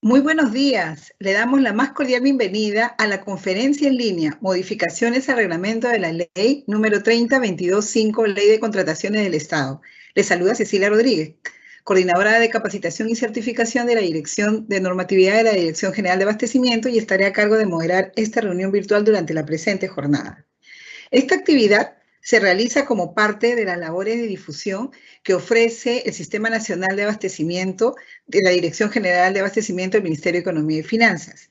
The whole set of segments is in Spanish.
Muy buenos días. Le damos la más cordial bienvenida a la conferencia en línea Modificaciones al reglamento de la ley número 30.22.5, Ley de Contrataciones del Estado. Le saluda Cecilia Rodríguez, coordinadora de capacitación y certificación de la Dirección de Normatividad de la Dirección General de Abastecimiento, y estaré a cargo de moderar esta reunión virtual durante la presente jornada. Esta actividad se realiza como parte de las labores de difusión que ofrece el Sistema Nacional de Abastecimiento de la Dirección General de Abastecimiento del Ministerio de Economía y Finanzas.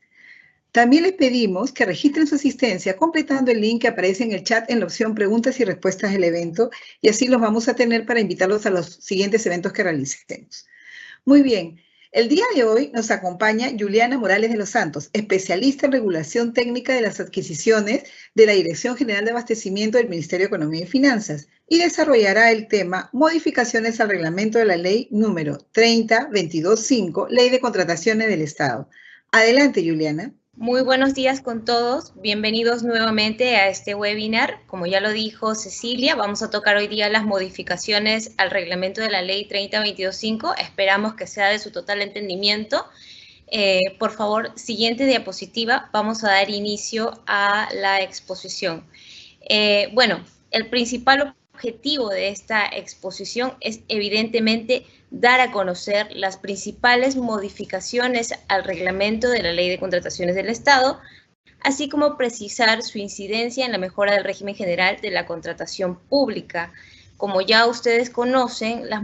También les pedimos que registren su asistencia completando el link que aparece en el chat en la opción preguntas y respuestas del evento, y así los vamos a tener para invitarlos a los siguientes eventos que realicemos. Muy bien. El día de hoy nos acompaña Juliana Morales de los Santos, especialista en regulación técnica de las adquisiciones de la Dirección General de Abastecimiento del Ministerio de Economía y Finanzas, y desarrollará el tema Modificaciones al reglamento de la ley número 30.22.5, Ley de Contrataciones del Estado. Adelante, Juliana. Muy buenos días con todos. Bienvenidos nuevamente a este webinar. Como ya lo dijo Cecilia, vamos a tocar hoy día las modificaciones al reglamento de la ley 30.22.5. Esperamos que sea de su total entendimiento. Por favor, siguiente diapositiva. Vamos a dar inicio a la exposición. Bueno, el principal objetivo de esta exposición es evidentemente dar a conocer las principales modificaciones al reglamento de la Ley de Contrataciones del Estado, así como precisar su incidencia en la mejora del régimen general de la contratación pública. Como ya ustedes conocen, las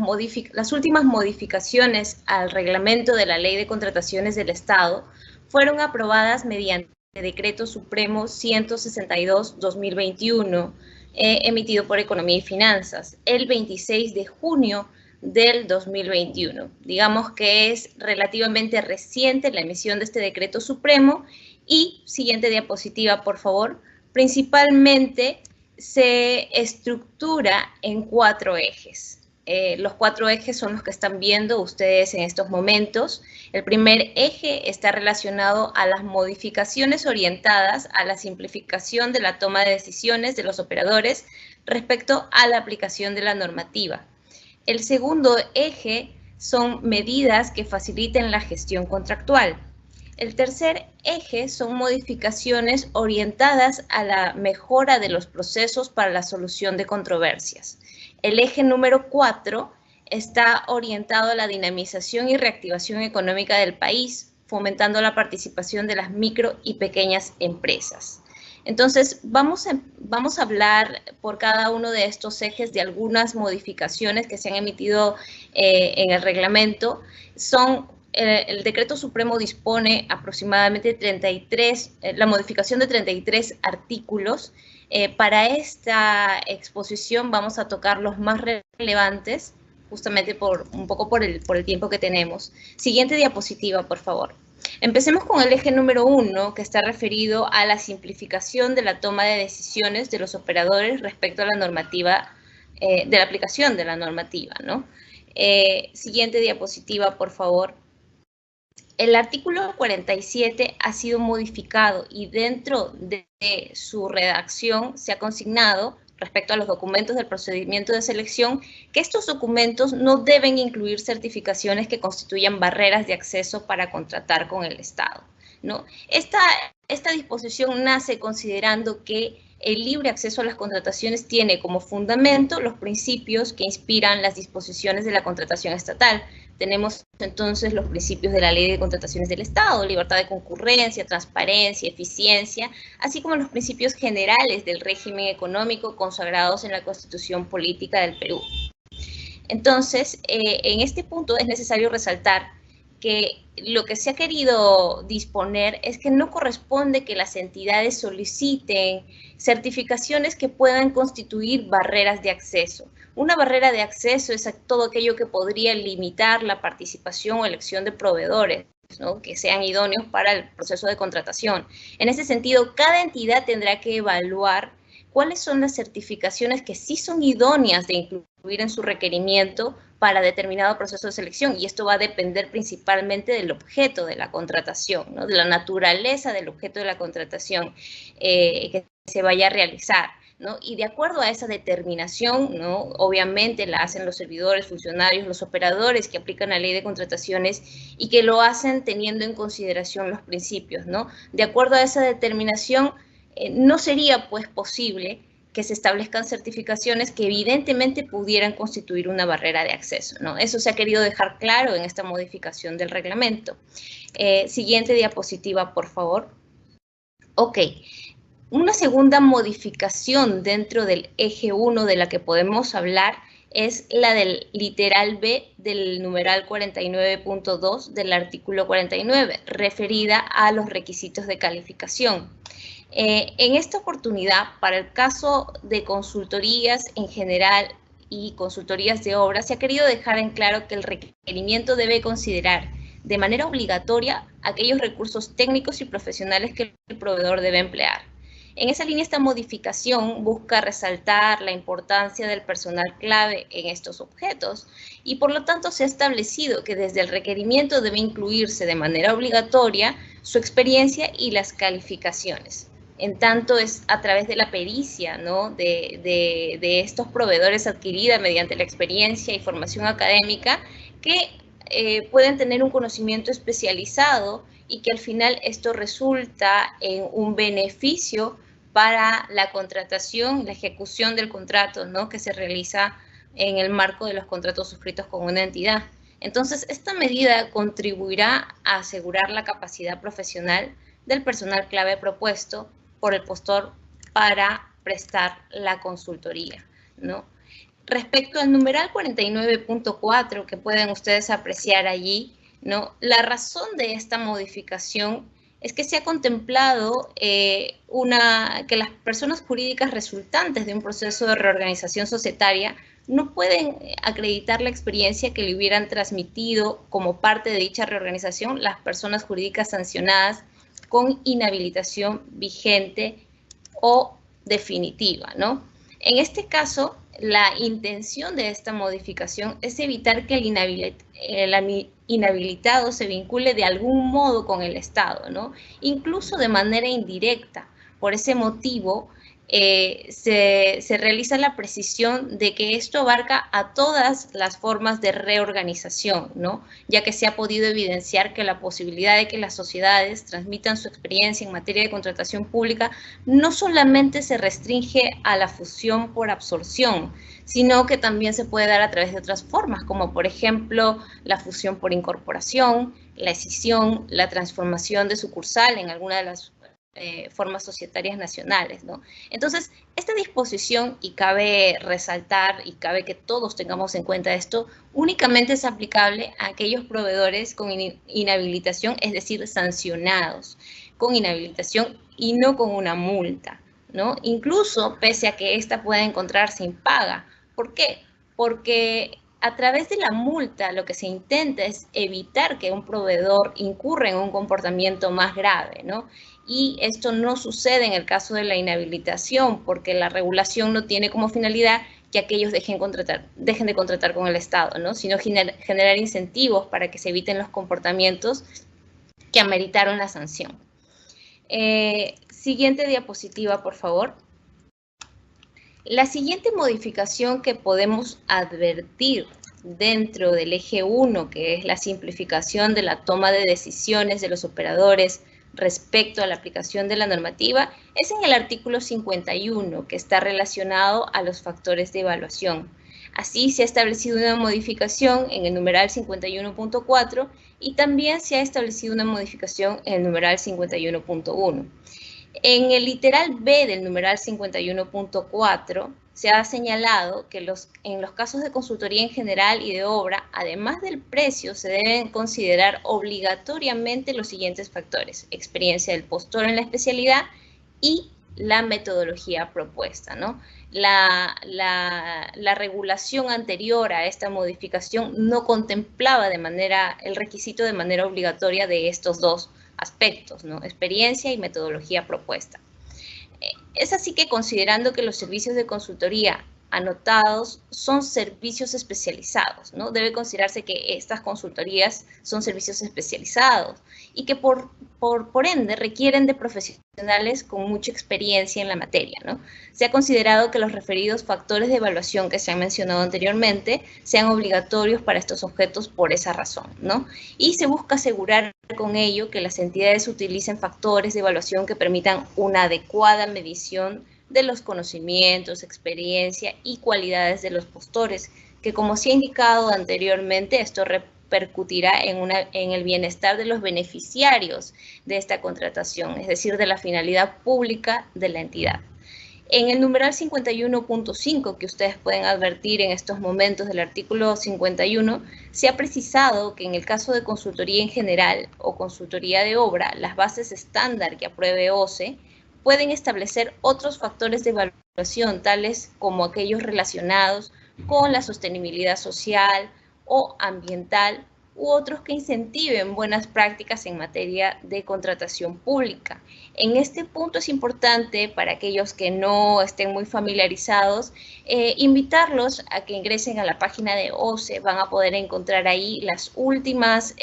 últimas modificaciones al reglamento de la Ley de Contrataciones del Estado fueron aprobadas mediante Decreto Supremo 162/2021, emitido por Economía y Finanzas, el 26 de junio del 2021. Digamos que es relativamente reciente la emisión de este decreto supremo. Y, siguiente diapositiva, por favor, principalmente se estructura en 4 ejes. Los 4 ejes son los que están viendo ustedes en estos momentos. El primer eje está relacionado a las modificaciones orientadas a la simplificación de la toma de decisiones de los operadores respecto a la aplicación de la normativa. El segundo eje son medidas que faciliten la gestión contractual. El tercer eje son modificaciones orientadas a la mejora de los procesos para la solución de controversias. El eje número 4 está orientado a la dinamización y reactivación económica del país, fomentando la participación de las micro y pequeñas empresas. Entonces, vamos a hablar por cada uno de estos ejes de algunas modificaciones que se han emitido en el reglamento. El Decreto Supremo dispone aproximadamente 33, la modificación de 33 artículos. Para esta exposición vamos a tocar los más relevantes, justamente un poco por el tiempo que tenemos. Siguiente diapositiva, por favor. Empecemos con el eje número 1, que está referido a la simplificación de la toma de decisiones de los operadores respecto a la normativa, de la aplicación de la normativa, ¿no? Siguiente diapositiva, por favor. El artículo 47 ha sido modificado y dentro de su redacción se ha consignado, respecto a los documentos del procedimiento de selección, que estos documentos no deben incluir certificaciones que constituyan barreras de acceso para contratar con el Estado, ¿no? Esta disposición nace considerando que el libre acceso a las contrataciones tiene como fundamento los principios que inspiran las disposiciones de la contratación estatal. Tenemos entonces los principios de la Ley de Contrataciones del Estado: libertad de concurrencia, transparencia, eficiencia, así como los principios generales del régimen económico consagrados en la Constitución Política del Perú. Entonces, en este punto es necesario resaltar que lo que se ha querido disponer es que no corresponde que las entidades soliciten certificaciones que puedan constituir barreras de acceso. Una barrera de acceso es todo aquello que podría limitar la participación o elección de proveedores, ¿no?, que sean idóneos para el proceso de contratación. En ese sentido, cada entidad tendrá que evaluar cuáles son las certificaciones que sí son idóneas de incluir en su requerimiento para determinado proceso de selección, y esto va a depender principalmente del objeto de la contratación, ¿no?, de la naturaleza del objeto de la contratación que se vaya a realizar. ¿no? Y de acuerdo a esa determinación, ¿no? Obviamente la hacen los servidores, funcionarios, los operadores que aplican la ley de contrataciones y que lo hacen teniendo en consideración los principios, ¿no? De acuerdo a esa determinación, no sería pues posible que se establezcan certificaciones que evidentemente pudieran constituir una barrera de acceso, ¿no? Eso se ha querido dejar claro en esta modificación del reglamento. Siguiente diapositiva, por favor. Ok. Una segunda modificación dentro del eje 1 de la que podemos hablar es la del literal B del numeral 49.2 del artículo 49, referida a los requisitos de calificación. En esta oportunidad, para el caso de consultorías en general y consultorías de obra, se ha querido dejar en claro que el requerimiento debe considerar de manera obligatoria aquellos recursos técnicos y profesionales que el proveedor debe emplear. En esa línea, esta modificación busca resaltar la importancia del personal clave en estos objetos y, por lo tanto, se ha establecido que desde el requerimiento debe incluirse de manera obligatoria su experiencia y las calificaciones. En tanto, es a través de la pericia, ¿no? de estos proveedores adquirida mediante la experiencia y formación académica que pueden tener un conocimiento especializado y que al final esto resulta en un beneficio para la contratación, la ejecución del contrato, ¿no? Que se realiza en el marco de los contratos suscritos con una entidad. Entonces, esta medida contribuirá a asegurar la capacidad profesional del personal clave propuesto por el postor para prestar la consultoría, ¿no? Respecto al numeral 49.4 que pueden ustedes apreciar allí, ¿no? La razón de esta modificación es que se ha contemplado que las personas jurídicas resultantes de un proceso de reorganización societaria no pueden acreditar la experiencia que le hubieran transmitido como parte de dicha reorganización las personas jurídicas sancionadas con inhabilitación vigente o definitiva, ¿no? En este caso, la intención de esta modificación es evitar que el inhabilitado se vincule de algún modo con el Estado, ¿no? Incluso de manera indirecta. Por ese motivo, se realiza la precisión de que esto abarca a todas las formas de reorganización, ¿no? Ya que se ha podido evidenciar que la posibilidad de que las sociedades transmitan su experiencia en materia de contratación pública no solamente se restringe a la fusión por absorción, sino que también se puede dar a través de otras formas, como por ejemplo la fusión por incorporación, la escisión, la transformación de sucursal en alguna de las formas societarias nacionales, ¿no? Entonces, esta disposición, y cabe resaltar y cabe que todos tengamos en cuenta esto, únicamente es aplicable a aquellos proveedores con inhabilitación, es decir, sancionados con inhabilitación y no con una multa, ¿no? Incluso pese a que ésta pueda encontrarse impaga. ¿Por qué? Porque a través de la multa lo que se intenta es evitar que un proveedor incurra en un comportamiento más grave, ¿no? Y esto no sucede en el caso de la inhabilitación, porque la regulación no tiene como finalidad que aquellos dejen de contratar con el Estado, ¿no? Sino generar incentivos para que se eviten los comportamientos que ameritaron la sanción. Siguiente diapositiva, por favor. La siguiente modificación que podemos advertir dentro del eje 1, que es la simplificación de la toma de decisiones de los operadores respecto a la aplicación de la normativa, es en el artículo 51, que está relacionado a los factores de evaluación. Así, se ha establecido una modificación en el numeral 51.4 y también se ha establecido una modificación en el numeral 51.1. En el literal B del numeral 51.4 se ha señalado que en los casos de consultoría en general y de obra, además del precio, se deben considerar obligatoriamente los siguientes factores: experiencia del postor en la especialidad y la metodología propuesta, ¿no? La regulación anterior a esta modificación no contemplaba el requisito de manera obligatoria de estos dos aspectos, ¿no? Experiencia y metodología propuesta. Es así que, considerando que los servicios de consultoría anotados son servicios especializados, ¿no? Debe considerarse que estas consultorías son servicios especializados y que por ende requieren de profesionales con mucha experiencia en la materia, ¿no? Se ha considerado que los referidos factores de evaluación que se han mencionado anteriormente sean obligatorios para estos objetos por esa razón, ¿no? Y se busca asegurar con ello que las entidades utilicen factores de evaluación que permitan una adecuada medición de los conocimientos, experiencia y cualidades de los postores, que como se ha indicado anteriormente, esto repercutirá en el bienestar de los beneficiarios de esta contratación, es decir, de la finalidad pública de la entidad. En el numeral 51.5 que ustedes pueden advertir en estos momentos del artículo 51, se ha precisado que en el caso de consultoría en general o consultoría de obra, las bases estándar que apruebe OCE pueden establecer otros factores de evaluación, tales como aquellos relacionados con la sostenibilidad social o ambiental, u otros que incentiven buenas prácticas en materia de contratación pública. En este punto es importante, para aquellos que no estén muy familiarizados, invitarlos a que ingresen a la página de OCE. Van a poder encontrar ahí las últimas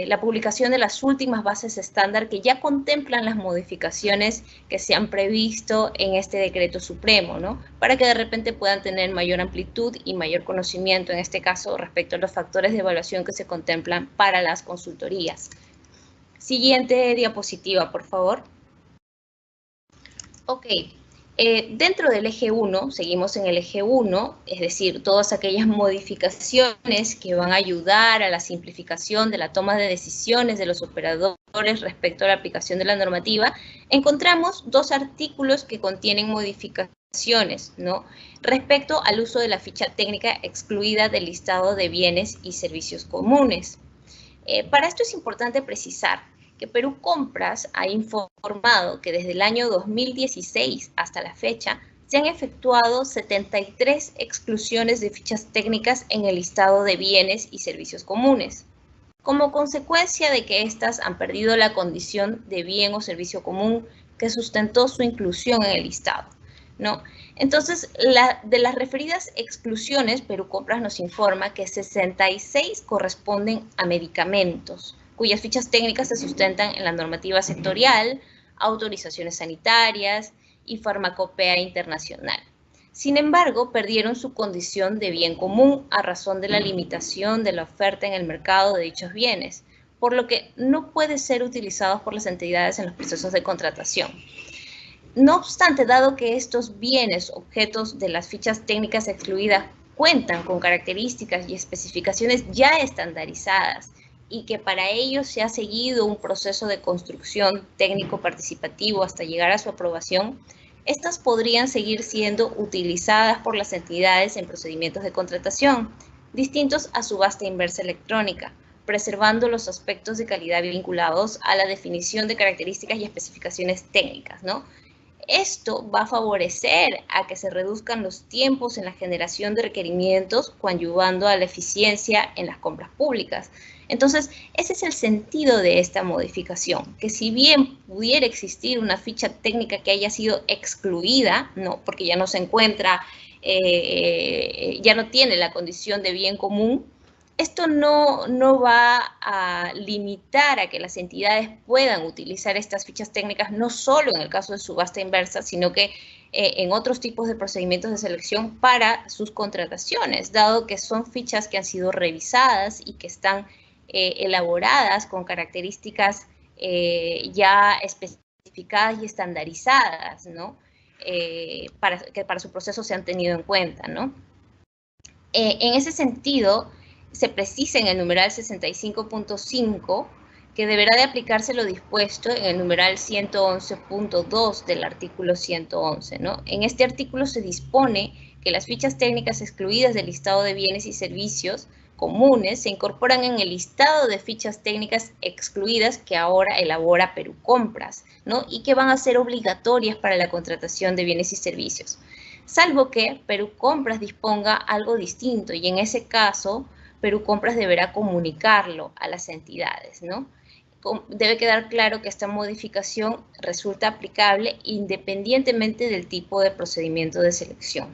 la publicación de las últimas bases estándar que ya contemplan las modificaciones que se han previsto en este decreto supremo, ¿no? Para que de repente puedan tener mayor amplitud y mayor conocimiento, en este caso, respecto a los factores de evaluación que se contemplan para las consultorías. Siguiente diapositiva, por favor. Ok. Dentro del eje 1, seguimos en el eje 1, es decir, todas aquellas modificaciones que van a ayudar a la simplificación de la toma de decisiones de los operadores respecto a la aplicación de la normativa. Encontramos dos artículos que contienen modificaciones, ¿no?, respecto al uso de la ficha técnica excluida del listado de bienes y servicios comunes. Para esto es importante precisar que Perú Compras ha informado que desde el año 2016 hasta la fecha se han efectuado 73 exclusiones de fichas técnicas en el listado de bienes y servicios comunes, como consecuencia de que éstas han perdido la condición de bien o servicio común que sustentó su inclusión en el listado, ¿no? Entonces, de las referidas exclusiones, Perú Compras nos informa que 66 corresponden a medicamentos, cuyas fichas técnicas se sustentan en la normativa sectorial, autorizaciones sanitarias y farmacopea internacional. Sin embargo, perdieron su condición de bien común a razón de la limitación de la oferta en el mercado de dichos bienes, por lo que no pueden ser utilizados por las entidades en los procesos de contratación. No obstante, dado que estos bienes, objetos de las fichas técnicas excluidas, cuentan con características y especificaciones ya estandarizadas, y que para ello se ha seguido un proceso de construcción técnico participativo hasta llegar a su aprobación, estas podrían seguir siendo utilizadas por las entidades en procedimientos de contratación, distintos a subasta inversa electrónica, preservando los aspectos de calidad vinculados a la definición de características y especificaciones técnicas, ¿no? Esto va a favorecer a que se reduzcan los tiempos en la generación de requerimientos, coadyuvando a la eficiencia en las compras públicas. Entonces, ese es el sentido de esta modificación, que si bien pudiera existir una ficha técnica que haya sido excluida, no, porque ya no se encuentra, ya no tiene la condición de bien común, esto no va a limitar a que las entidades puedan utilizar estas fichas técnicas, no solo en el caso de subasta inversa, sino que en otros tipos de procedimientos de selección para sus contrataciones, dado que son fichas que han sido revisadas y que están elaboradas con características ya especificadas y estandarizadas, ¿no? Que para su proceso se han tenido en cuenta, ¿no? En ese sentido, se precisa en el numeral 65.5 que deberá de aplicarse lo dispuesto en el numeral 111.2 del artículo 111, ¿no? En este artículo se dispone que las fichas técnicas excluidas del listado de bienes y servicios comunes se incorporan en el listado de fichas técnicas excluidas que ahora elabora Perú Compras, ¿no? Y que van a ser obligatorias para la contratación de bienes y servicios, salvo que Perú Compras disponga algo distinto, y en ese caso Perú Compras deberá comunicarlo a las entidades, ¿no? debe quedar claro que esta modificación resulta aplicable independientemente del tipo de procedimiento de selección.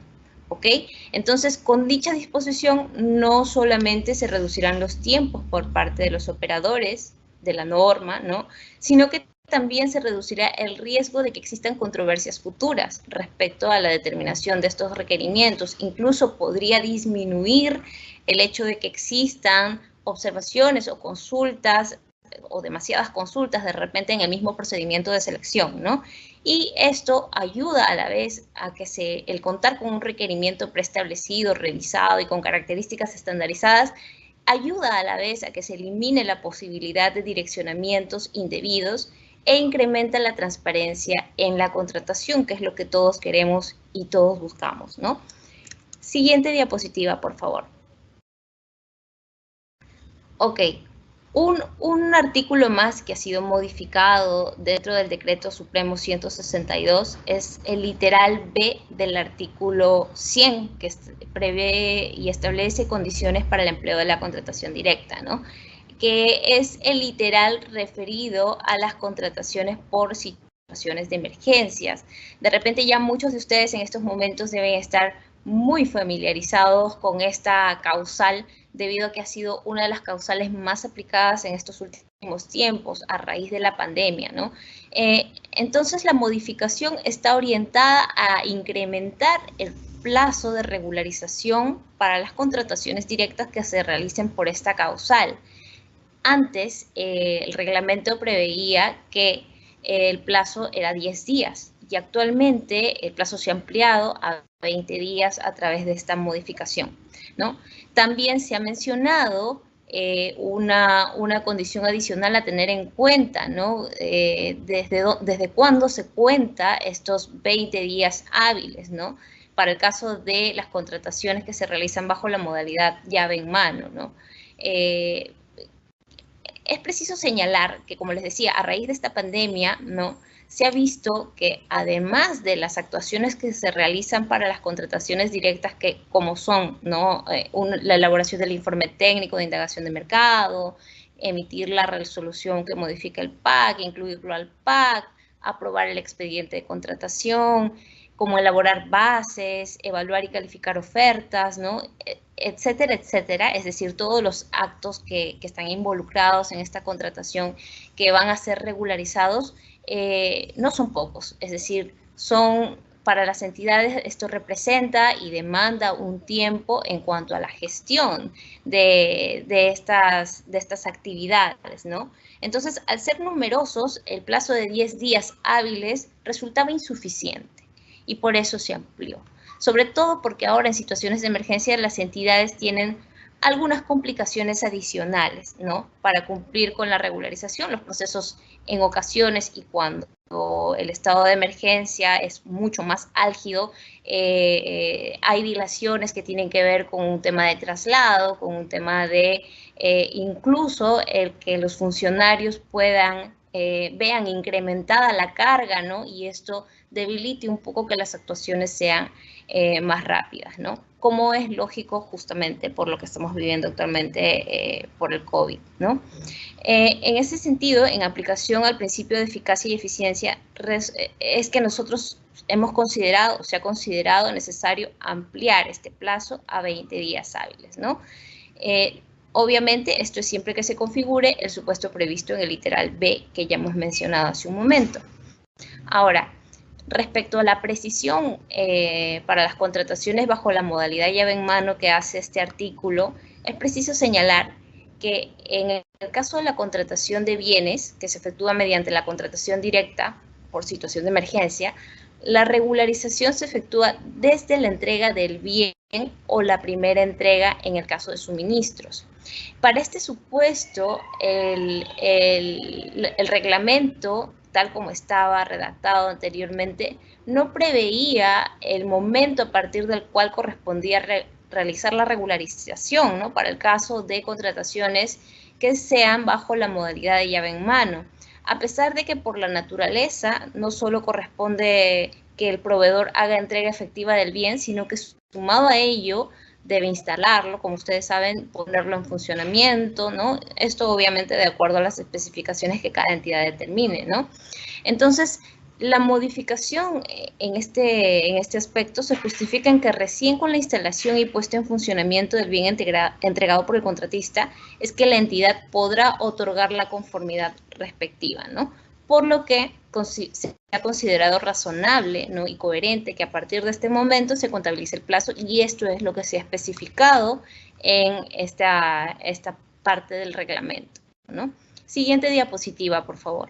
¿Ok? Entonces, con dicha disposición no solamente se reducirán los tiempos por parte de los operadores de la norma, ¿no?, sino que también se reducirá el riesgo de que existan controversias futuras respecto a la determinación de estos requerimientos. Incluso podría disminuir el hecho de que existan observaciones o consultas o demasiadas consultas de repente en el mismo procedimiento de selección, ¿no? Y esto ayuda a la vez a que el contar con un requerimiento preestablecido, revisado y con características estandarizadas, ayuda a la vez a que se elimine la posibilidad de direccionamientos indebidos e incrementa la transparencia en la contratación, que es lo que todos queremos y todos buscamos, ¿no? Siguiente diapositiva, por favor. Ok. Un artículo más que ha sido modificado dentro del Decreto Supremo 162 es el literal B del artículo 100, que prevé y establece condiciones para el empleo de la contratación directa, ¿no?, que es el literal referido a las contrataciones por situaciones de emergencias. De repente ya muchos de ustedes en estos momentos deben estar muy familiarizados con esta causal, debido a que ha sido una de las causales más aplicadas en estos últimos tiempos a raíz de la pandemia, ¿no? Entonces, la modificación está orientada a incrementar el plazo de regularización para las contrataciones directas que se realicen por esta causal. Antes, el reglamento preveía que el plazo era 10 días y actualmente el plazo se ha ampliado a 20 días a través de esta modificación, ¿no? También se ha mencionado una condición adicional a tener en cuenta, ¿no? Desde cuándo se cuenta estos 20 días hábiles, ¿no?, para el caso de las contrataciones que se realizan bajo la modalidad llave en mano, ¿no? Es preciso señalar que, como les decía, a raíz de esta pandemia, ¿no?, se ha visto que además de las actuaciones que se realizan para las contrataciones directas, que como son, ¿no?, la elaboración del informe técnico de indagación de mercado, emitir la resolución que modifica el PAC, incluirlo al PAC, aprobar el expediente de contratación, como elaborar bases, evaluar y calificar ofertas, ¿no?, etcétera, etcétera. Es decir, todos los actos que están involucrados en esta contratación que van a ser regularizados, no son pocos. Es decir, para las entidades esto representa y demanda un tiempo en cuanto a la gestión de estas actividades, ¿no? Entonces, al ser numerosos, el plazo de 10 días hábiles resultaba insuficiente y por eso se amplió. Sobre todo porque ahora en situaciones de emergencia las entidades tienen algunas complicaciones adicionales, ¿no?, para cumplir con la regularización. Los procesos en ocasiones, y cuando el estado de emergencia es mucho más álgido, hay dilaciones que tienen que ver con un tema de traslado, con un tema de incluso el que los funcionarios vean incrementada la carga, ¿no?, y esto debilite un poco que las actuaciones sean más rápidas, ¿no?, como es lógico justamente por lo que estamos viviendo actualmente por el COVID, ¿no? En ese sentido, en aplicación al principio de eficacia y eficiencia, es que nosotros se ha considerado necesario ampliar este plazo a 20 días hábiles, ¿no? Obviamente, esto es siempre que se configure el supuesto previsto en el literal B que ya hemos mencionado hace un momento. Ahora, respecto a la precisión para las contrataciones bajo la modalidad llave en mano que hace este artículo, es preciso señalar que en el caso de la contratación de bienes, que se efectúa mediante la contratación directa por situación de emergencia, la regularización se efectúa desde la entrega del bien o la primera entrega en el caso de suministros. Para este supuesto, el reglamento, tal como estaba redactado anteriormente, no preveía el momento a partir del cual correspondía realizar la regularización, ¿no?, para el caso de contrataciones que sean bajo la modalidad de llave en mano, a pesar de que por la naturaleza no solo corresponde que el proveedor haga entrega efectiva del bien, sino que sumado a ello debe instalarlo, como ustedes saben, ponerlo en funcionamiento, ¿no? Esto obviamente de acuerdo a las especificaciones que cada entidad determine, ¿no? Entonces, la modificación en este aspecto se justifica en que recién con la instalación y puesta en funcionamiento del bien entregado por el contratista es que la entidad podrá otorgar la conformidad respectiva, ¿no? Por lo que se ha considerado razonable, ¿no?, y coherente que a partir de este momento se contabilice el plazo, y esto es lo que se ha especificado en esta parte del reglamento, ¿no? Siguiente diapositiva, por favor.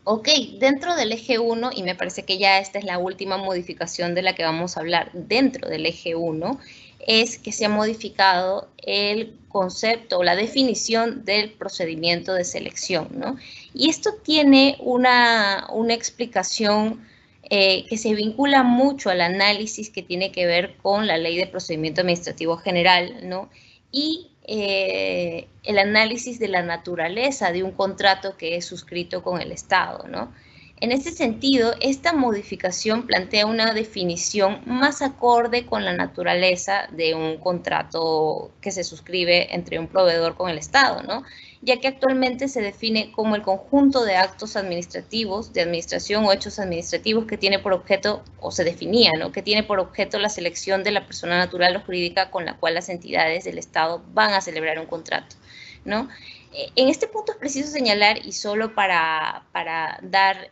Ok, dentro del eje 1, y me parece que ya esta es la última modificación de la que vamos a hablar dentro del eje 1, es que se ha modificado el concepto o la definición del procedimiento de selección, ¿no? Y esto tiene una explicación que se vincula mucho al análisis que tiene que ver con la Ley de Procedimiento Administrativo General, ¿no? Y el análisis de la naturaleza de un contrato que es suscrito con el Estado, ¿no? En este sentido, esta modificación plantea una definición más acorde con la naturaleza de un contrato que se suscribe entre un proveedor con el Estado, ¿no? Ya que actualmente se define como el conjunto de actos administrativos, de administración o hechos administrativos que tiene por objeto, o se definía, ¿no?, que tiene por objeto la selección de la persona natural o jurídica con la cual las entidades del Estado van a celebrar un contrato, ¿no? En este punto es preciso señalar, y solo para dar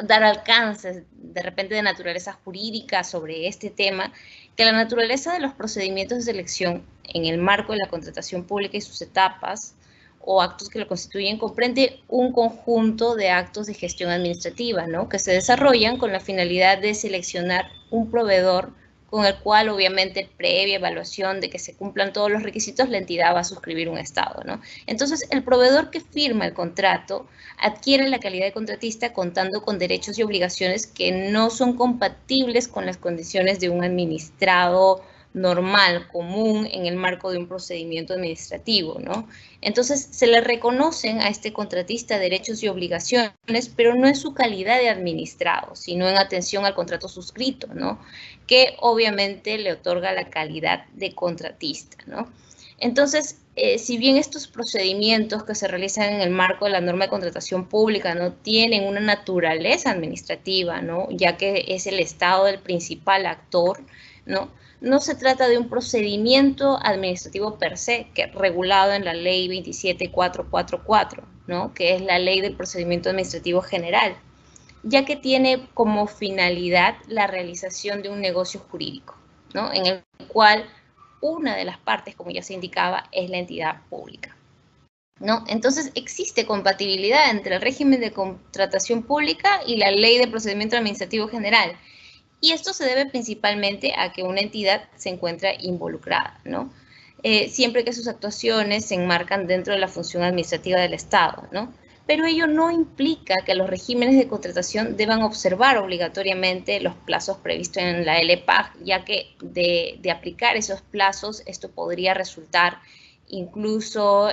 dar alcances de repente de naturaleza jurídica sobre este tema, que la naturaleza de los procedimientos de selección en el marco de la contratación pública y sus etapas o actos que lo constituyen comprende un conjunto de actos de gestión administrativa, ¿no?, que se desarrollan con la finalidad de seleccionar un proveedor con el cual, obviamente, previa evaluación de que se cumplan todos los requisitos, la entidad va a suscribir un estado, ¿no? Entonces, el proveedor que firma el contrato adquiere la calidad de contratista contando con derechos y obligaciones que no son compatibles con las condiciones de un administrado normal, común, en el marco de un procedimiento administrativo, ¿no? Entonces, se le reconocen a este contratista derechos y obligaciones, pero no en su calidad de administrado, sino en atención al contrato suscrito, ¿no?, que obviamente le otorga la calidad de contratista, ¿no? Entonces, si bien estos procedimientos que se realizan en el marco de la norma de contratación pública no tienen una naturaleza administrativa, ¿no?, ya que es el Estado el principal actor, ¿no?, no se trata de un procedimiento administrativo per se, que es regulado en la Ley 27444, ¿no?, que es la Ley del Procedimiento Administrativo General, ya que tiene como finalidad la realización de un negocio jurídico, ¿no?, en el cual una de las partes, como ya se indicaba, es la entidad pública, ¿no? Entonces, existe compatibilidad entre el régimen de contratación pública y la Ley de Procedimiento Administrativo General, y esto se debe principalmente a que una entidad se encuentra involucrada, ¿no?, siempre que sus actuaciones se enmarcan dentro de la función administrativa del Estado, ¿no? Pero ello no implica que los regímenes de contratación deban observar obligatoriamente los plazos previstos en la LPAG, ya que de aplicar esos plazos, esto podría resultar incluso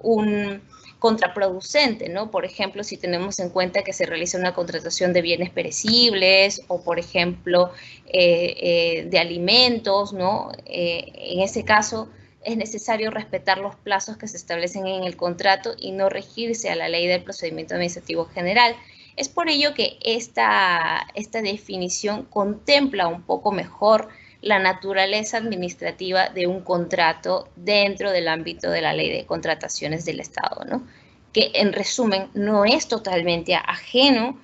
un contraproducente, ¿no? Por ejemplo, si tenemos en cuenta que se realiza una contratación de bienes perecibles o, por ejemplo, de alimentos, ¿no? En ese caso, es necesario respetar los plazos que se establecen en el contrato y no regirse a la Ley del Procedimiento Administrativo General. Es por ello que esta definición contempla un poco mejor la naturaleza administrativa de un contrato dentro del ámbito de la Ley de Contrataciones del Estado, ¿no?, que en resumen no es totalmente ajeno,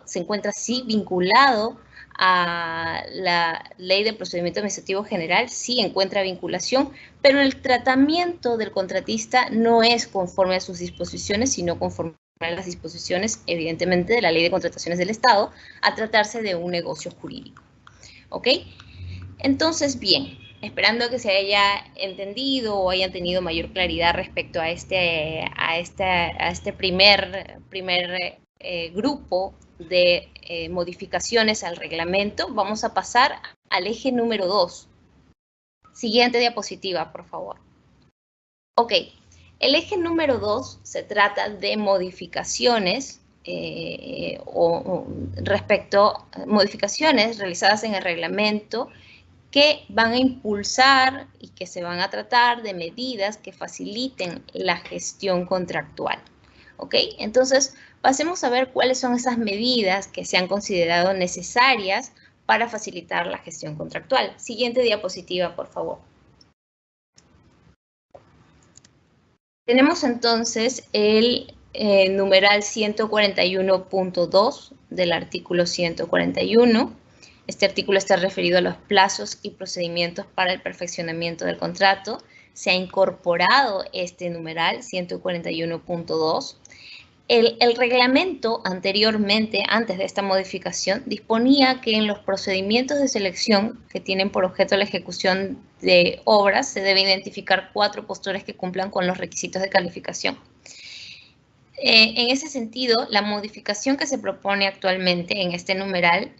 se encuentra sí vinculado a la Ley de Procedimiento Administrativo General, sí encuentra vinculación, pero el tratamiento del contratista no es conforme a sus disposiciones, sino conforme a las disposiciones, evidentemente, de la Ley de Contrataciones del Estado, a tratarse de un negocio jurídico, ¿ok? Entonces, bien, esperando que se haya entendido o hayan tenido mayor claridad respecto a este primer grupo de modificaciones al reglamento, vamos a pasar al eje número 2. Siguiente diapositiva, por favor. Ok, el eje número 2 se trata de modificaciones respecto a modificaciones realizadas en el reglamento que van a impulsar y que se van a tratar de medidas que faciliten la gestión contractual. ¿Ok? Entonces, pasemos a ver cuáles son esas medidas que se han considerado necesarias para facilitar la gestión contractual. Siguiente diapositiva, por favor. Tenemos entonces el numeral 141.2 del artículo 141. Este artículo está referido a los plazos y procedimientos para el perfeccionamiento del contrato. Se ha incorporado este numeral 141.2. El reglamento anteriormente, antes de esta modificación, disponía que en los procedimientos de selección que tienen por objeto la ejecución de obras se debe identificar 4 postores que cumplan con los requisitos de calificación. En ese sentido, la modificación que se propone actualmente en este numeral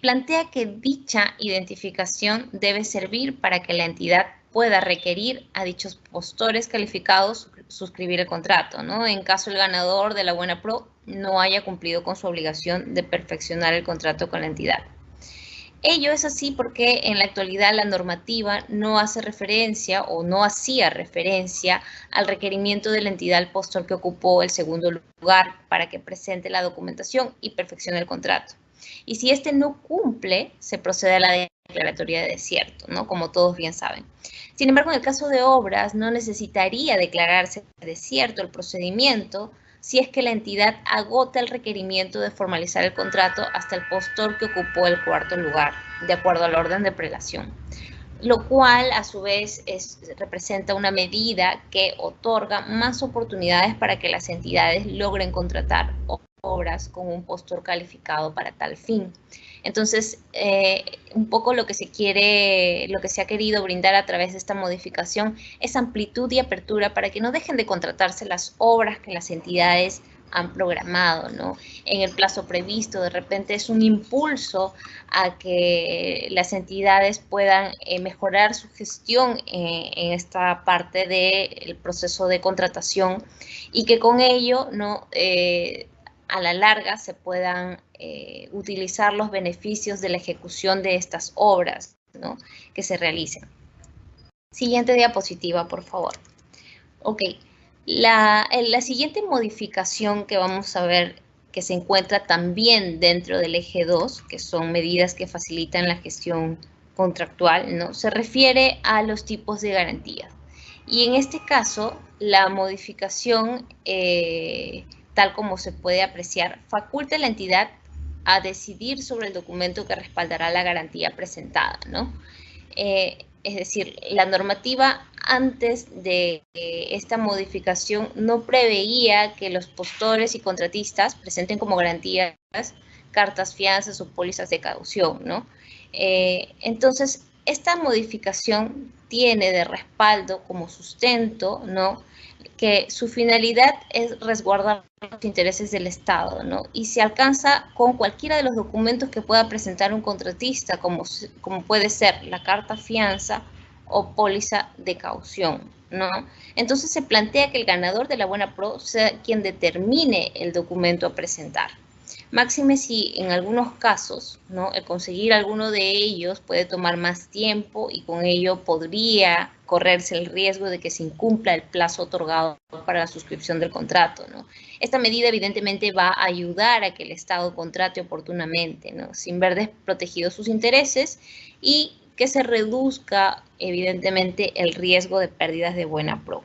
plantea que dicha identificación debe servir para que la entidad pueda requerir a dichos postores calificados suscribir el contrato, ¿no? En caso el ganador de la Buena Pro no haya cumplido con su obligación de perfeccionar el contrato con la entidad. Ello es así porque en la actualidad la normativa no hace referencia o no hacía referencia al requerimiento de la entidad al postor que ocupó el segundo lugar para que presente la documentación y perfeccione el contrato. Y si este no cumple, se procede a la declaratoria de desierto, ¿no? Como todos bien saben. Sin embargo, en el caso de obras, no necesitaría declararse desierto el procedimiento si es que la entidad agota el requerimiento de formalizar el contrato hasta el postor que ocupó el 4º lugar, de acuerdo al orden de prelación. Lo cual, a su vez, representa una medida que otorga más oportunidades para que las entidades logren contratar obras con un postor calificado para tal fin. Entonces, un poco lo que se ha querido brindar a través de esta modificación es amplitud y apertura para que no dejen de contratarse las obras que las entidades han programado, ¿no? En el plazo previsto, de repente es un impulso a que las entidades puedan mejorar su gestión en esta parte del proceso de contratación y que con ello, ¿no? A la larga se puedan utilizar los beneficios de la ejecución de estas obras, ¿no? Que se realicen. Siguiente diapositiva, por favor. Ok, la siguiente modificación que vamos a ver que se encuentra también dentro del eje 2, que son medidas que facilitan la gestión contractual, ¿no? Se refiere a los tipos de garantías. Y en este caso, la modificación tal como se puede apreciar, faculta a la entidad a decidir sobre el documento que respaldará la garantía presentada, ¿no? Es decir, la normativa antes de esta modificación no preveía que los postores y contratistas presenten como garantías cartas fianzas o pólizas de caución, ¿no? Entonces, esta modificación tiene de respaldo como sustento, ¿no? Que su finalidad es resguardar los intereses del Estado, ¿no? Y se alcanza con cualquiera de los documentos que pueda presentar un contratista, como puede ser la carta fianza o póliza de caución, ¿no? Entonces se plantea que el ganador de la Buena Pro sea quien determine el documento a presentar. Máxime si en algunos casos, ¿no? El conseguir alguno de ellos puede tomar más tiempo y con ello podría correrse el riesgo de que se incumpla el plazo otorgado para la suscripción del contrato, ¿no? Esta medida evidentemente va a ayudar a que el Estado contrate oportunamente, ¿no? Sin ver desprotegidos sus intereses y que se reduzca evidentemente el riesgo de pérdidas de Buena Pro.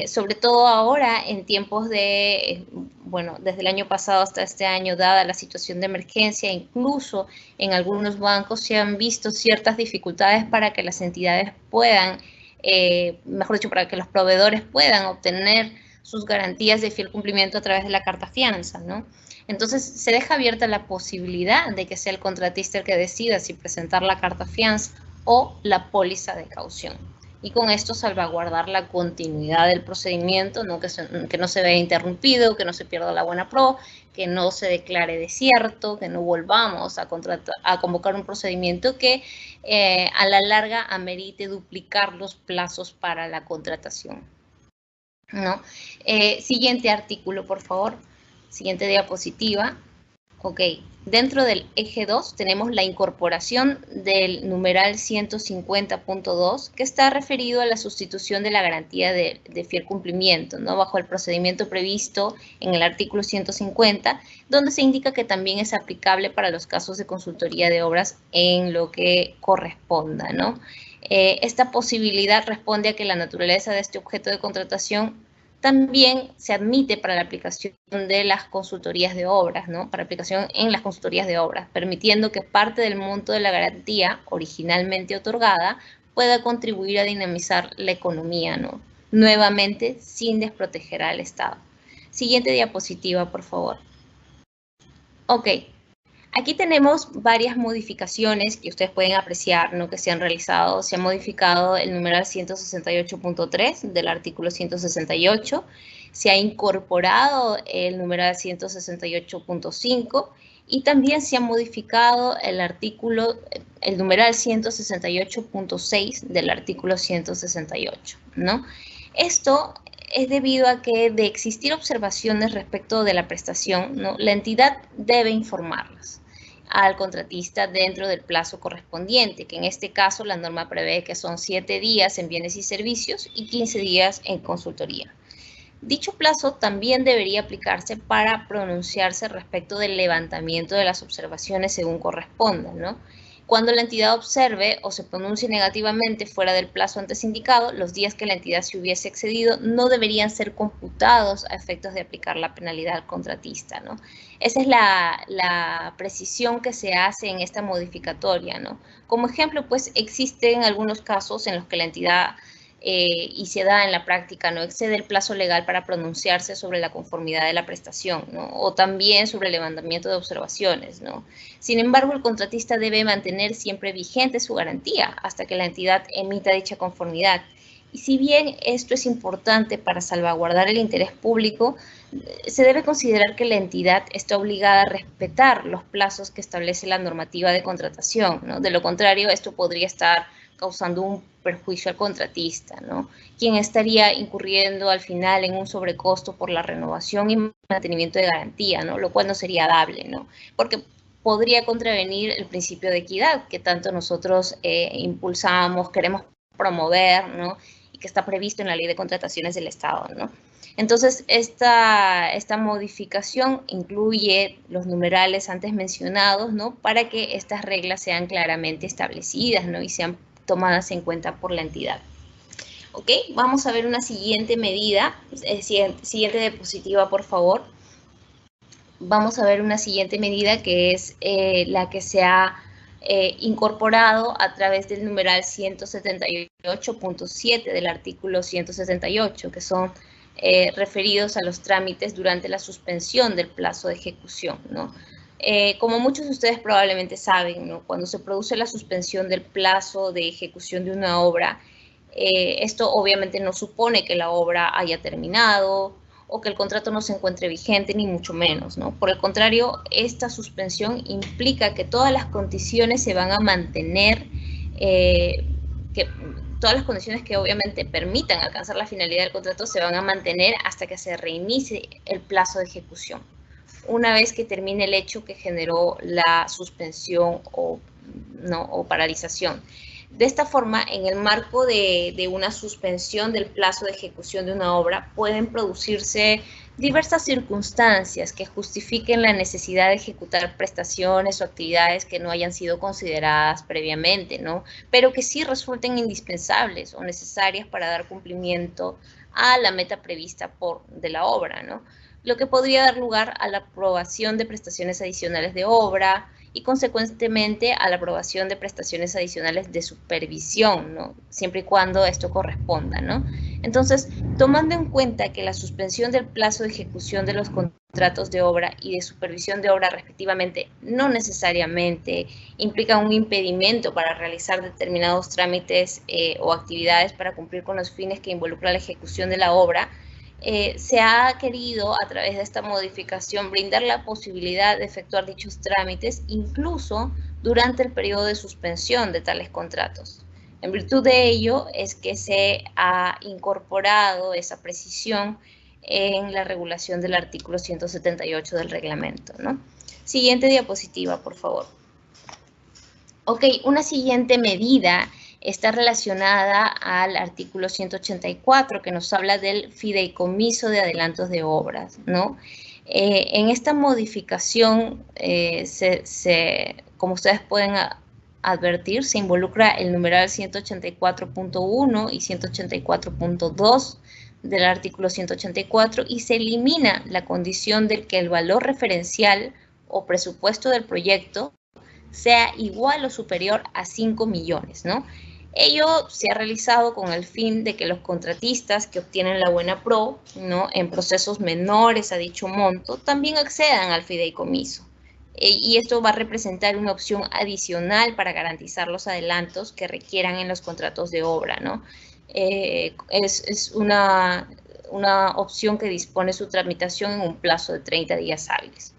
Sobre todo ahora en tiempos de, bueno, desde el año pasado hasta este año, dada la situación de emergencia, incluso en algunos bancos se han visto ciertas dificultades para que las entidades puedan, mejor dicho, para que los proveedores puedan obtener sus garantías de fiel cumplimiento a través de la carta fianza, ¿no? Entonces, se deja abierta la posibilidad de que sea el contratista el que decida si presentar la carta fianza o la póliza de caución. Y con esto salvaguardar la continuidad del procedimiento, ¿no? Que no se vea interrumpido, que no se pierda la Buena Pro, que no se declare desierto, que no volvamos a convocar un procedimiento que a la larga amerite duplicar los plazos para la contratación, ¿no? Siguiente artículo, por favor. Siguiente diapositiva. Ok, dentro del eje 2 tenemos la incorporación del numeral 150.2 que está referido a la sustitución de la garantía de fiel cumplimiento, ¿no? Bajo el procedimiento previsto en el artículo 150, donde se indica que también es aplicable para los casos de consultoría de obras en lo que corresponda, ¿no? Esta posibilidad responde a que la naturaleza de este objeto de contratación también se admite para la aplicación de las consultorías de obras, ¿no? Para aplicación en las consultorías de obras, permitiendo que parte del monto de la garantía originalmente otorgada pueda contribuir a dinamizar la economía, ¿no? Nuevamente, sin desproteger al Estado. Siguiente diapositiva, por favor. Ok. Aquí tenemos varias modificaciones que ustedes pueden apreciar, ¿no? Que se han realizado. Se ha modificado el numeral 168.3 del artículo 168. Se ha incorporado el numeral 168.5 y también se ha modificado el numeral 168.6 del artículo 168, ¿no? Esto es debido a que de existir observaciones respecto de la prestación, ¿no? La entidad debe informarlas al contratista dentro del plazo correspondiente, que en este caso la norma prevé que son 7 días en bienes y servicios y 15 días en consultoría. Dicho plazo también debería aplicarse para pronunciarse respecto del levantamiento de las observaciones según corresponda, ¿no? Cuando la entidad observe o se pronuncie negativamente fuera del plazo antes indicado, los días que la entidad se hubiese excedido no deberían ser computados a efectos de aplicar la penalidad al contratista, ¿no? Esa es la precisión que se hace en esta modificatoria, ¿no? Como ejemplo, pues existen algunos casos en los que la entidad y se da en la práctica, no excede el plazo legal para pronunciarse sobre la conformidad de la prestación, ¿no? O también sobre el levantamiento de observaciones, ¿no? Sin embargo, el contratista debe mantener siempre vigente su garantía hasta que la entidad emita dicha conformidad. Y si bien esto es importante para salvaguardar el interés público, se debe considerar que la entidad está obligada a respetar los plazos que establece la normativa de contratación, ¿no? De lo contrario, esto podría estar causando un perjuicio al contratista, ¿no? Quien estaría incurriendo al final en un sobrecosto por la renovación y mantenimiento de garantía, ¿no? Lo cual no sería dable, ¿no? Porque podría contravenir el principio de equidad que tanto nosotros impulsamos, queremos promover, ¿no? Y que está previsto en la Ley de Contrataciones del Estado, ¿no? Entonces, esta modificación incluye los numerales antes mencionados, ¿no? Para que estas reglas sean claramente establecidas, ¿no? Y sean tomadas en cuenta por la entidad. ¿Ok? Vamos a ver una siguiente medida. Siguiente diapositiva, por favor. Vamos a ver una siguiente medida que es la que se ha incorporado a través del numeral 178.7 del artículo 178, que son referidos a los trámites durante la suspensión del plazo de ejecución, ¿no? Como muchos de ustedes probablemente saben, ¿no? Cuando se produce la suspensión del plazo de ejecución de una obra, esto obviamente no supone que la obra haya terminado o que el contrato no se encuentre vigente, ni mucho menos, ¿no? Por el contrario, esta suspensión implica que todas las condiciones se van a mantener, todas las condiciones que obviamente permitan alcanzar la finalidad del contrato se van a mantener hasta que se reinicie el plazo de ejecución, una vez que termine el hecho que generó la suspensión o paralización. De esta forma, en el marco de una suspensión del plazo de ejecución de una obra, pueden producirse diversas circunstancias que justifiquen la necesidad de ejecutar prestaciones o actividades que no hayan sido consideradas previamente, ¿no? Pero que sí resulten indispensables o necesarias para dar cumplimiento a la meta prevista de la obra, ¿no? Lo que podría dar lugar a la aprobación de prestaciones adicionales de obra y consecuentemente a la aprobación de prestaciones adicionales de supervisión, ¿no? Siempre y cuando esto corresponda, ¿no? Entonces, tomando en cuenta que la suspensión del plazo de ejecución de los contratos de obra y de supervisión de obra respectivamente no necesariamente implica un impedimento para realizar determinados trámites o actividades para cumplir con los fines que involucra la ejecución de la obra, se ha querido a través de esta modificación brindar la posibilidad de efectuar dichos trámites incluso durante el periodo de suspensión de tales contratos. En virtud de ello es que se ha incorporado esa precisión en la regulación del artículo 178 del reglamento, ¿no? Siguiente diapositiva, por favor. Ok, una siguiente medida está relacionada al artículo 184, que nos habla del fideicomiso de adelantos de obras, ¿no? En esta modificación, como ustedes pueden advertir, se involucra el numeral 184.1 y 184.2 del artículo 184 y se elimina la condición de que el valor referencial o presupuesto del proyecto sea igual o superior a 5 millones, ¿no? Ello se ha realizado con el fin de que los contratistas que obtienen la buena pro, ¿no?, en procesos menores a dicho monto, también accedan al fideicomiso. Y esto va a representar una opción adicional para garantizar los adelantos que requieran en los contratos de obra, ¿no? Es una opción que dispone su tramitación en un plazo de 30 días hábiles.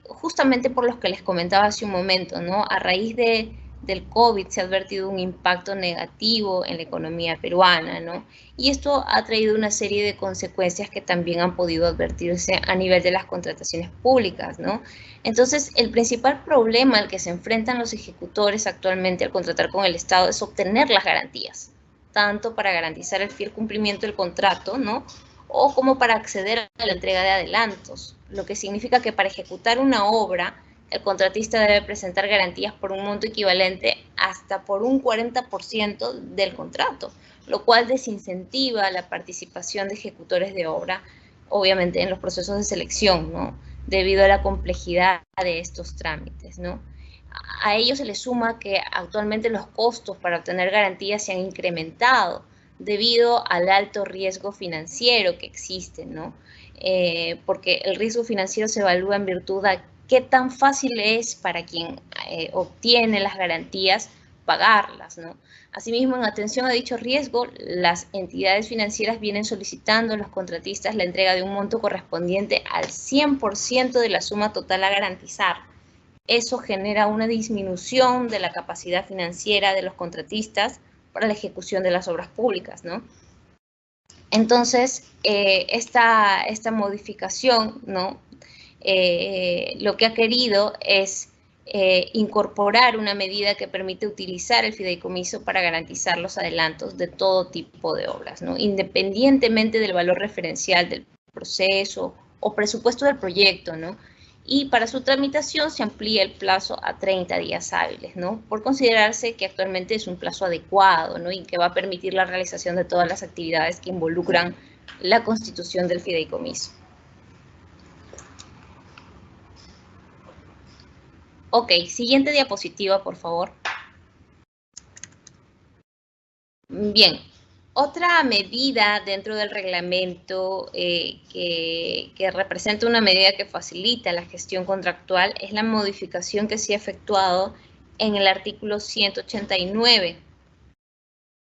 Justamente por los que les comentaba hace un momento, ¿no? A raíz del COVID se ha advertido un impacto negativo en la economía peruana, ¿no? Y esto ha traído una serie de consecuencias que también han podido advertirse a nivel de las contrataciones públicas, ¿no? Entonces, el principal problema al que se enfrentan los ejecutores actualmente al contratar con el Estado es obtener las garantías, tanto para garantizar el fiel cumplimiento del contrato, ¿no?, o como para acceder a la entrega de adelantos, lo que significa que para ejecutar una obra, el contratista debe presentar garantías por un monto equivalente hasta por un 40% del contrato, lo cual desincentiva la participación de ejecutores de obra, obviamente en los procesos de selección, ¿no?, debido a la complejidad de estos trámites, ¿no? A ello se le suma que actualmente los costos para obtener garantías se han incrementado debido al alto riesgo financiero que existe, ¿no? Porque el riesgo financiero se evalúa en virtud de qué tan fácil es para quien obtiene las garantías pagarlas, ¿no? Asimismo, en atención a dicho riesgo, las entidades financieras vienen solicitando a los contratistas la entrega de un monto correspondiente al 100% de la suma total a garantizar. Eso genera una disminución de la capacidad financiera de los contratistas para la ejecución de las obras públicas, ¿no? Entonces, esta modificación, ¿no?, lo que ha querido es incorporar una medida que permite utilizar el fideicomiso para garantizar los adelantos de todo tipo de obras, ¿no?, independientemente del valor referencial del proceso o presupuesto del proyecto, ¿no? Y para su tramitación se amplía el plazo a 30 días hábiles, ¿no?, por considerarse que actualmente es un plazo adecuado, ¿no?, y que va a permitir la realización de todas las actividades que involucran la constitución del fideicomiso. Ok, siguiente diapositiva, por favor. Bien, otra medida dentro del reglamento que representa una medida que facilita la gestión contractual es la modificación que se ha efectuado en el artículo 189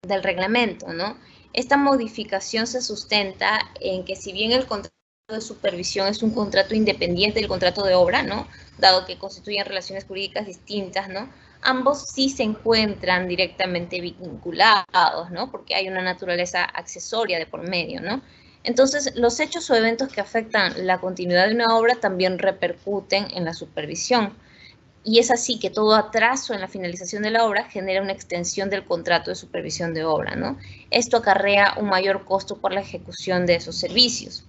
del reglamento, ¿no? Esta modificación se sustenta en que si bien el contrato de supervisión es un contrato independiente del contrato de obra, ¿no?, dado que constituyen relaciones jurídicas distintas, ¿no?, ambos sí se encuentran directamente vinculados, ¿no?, porque hay una naturaleza accesoria de por medio, ¿no? Entonces, los hechos o eventos que afectan la continuidad de una obra también repercuten en la supervisión. Y es así que todo atraso en la finalización de la obra genera una extensión del contrato de supervisión de obra, ¿no? Esto acarrea un mayor costo por la ejecución de esos servicios.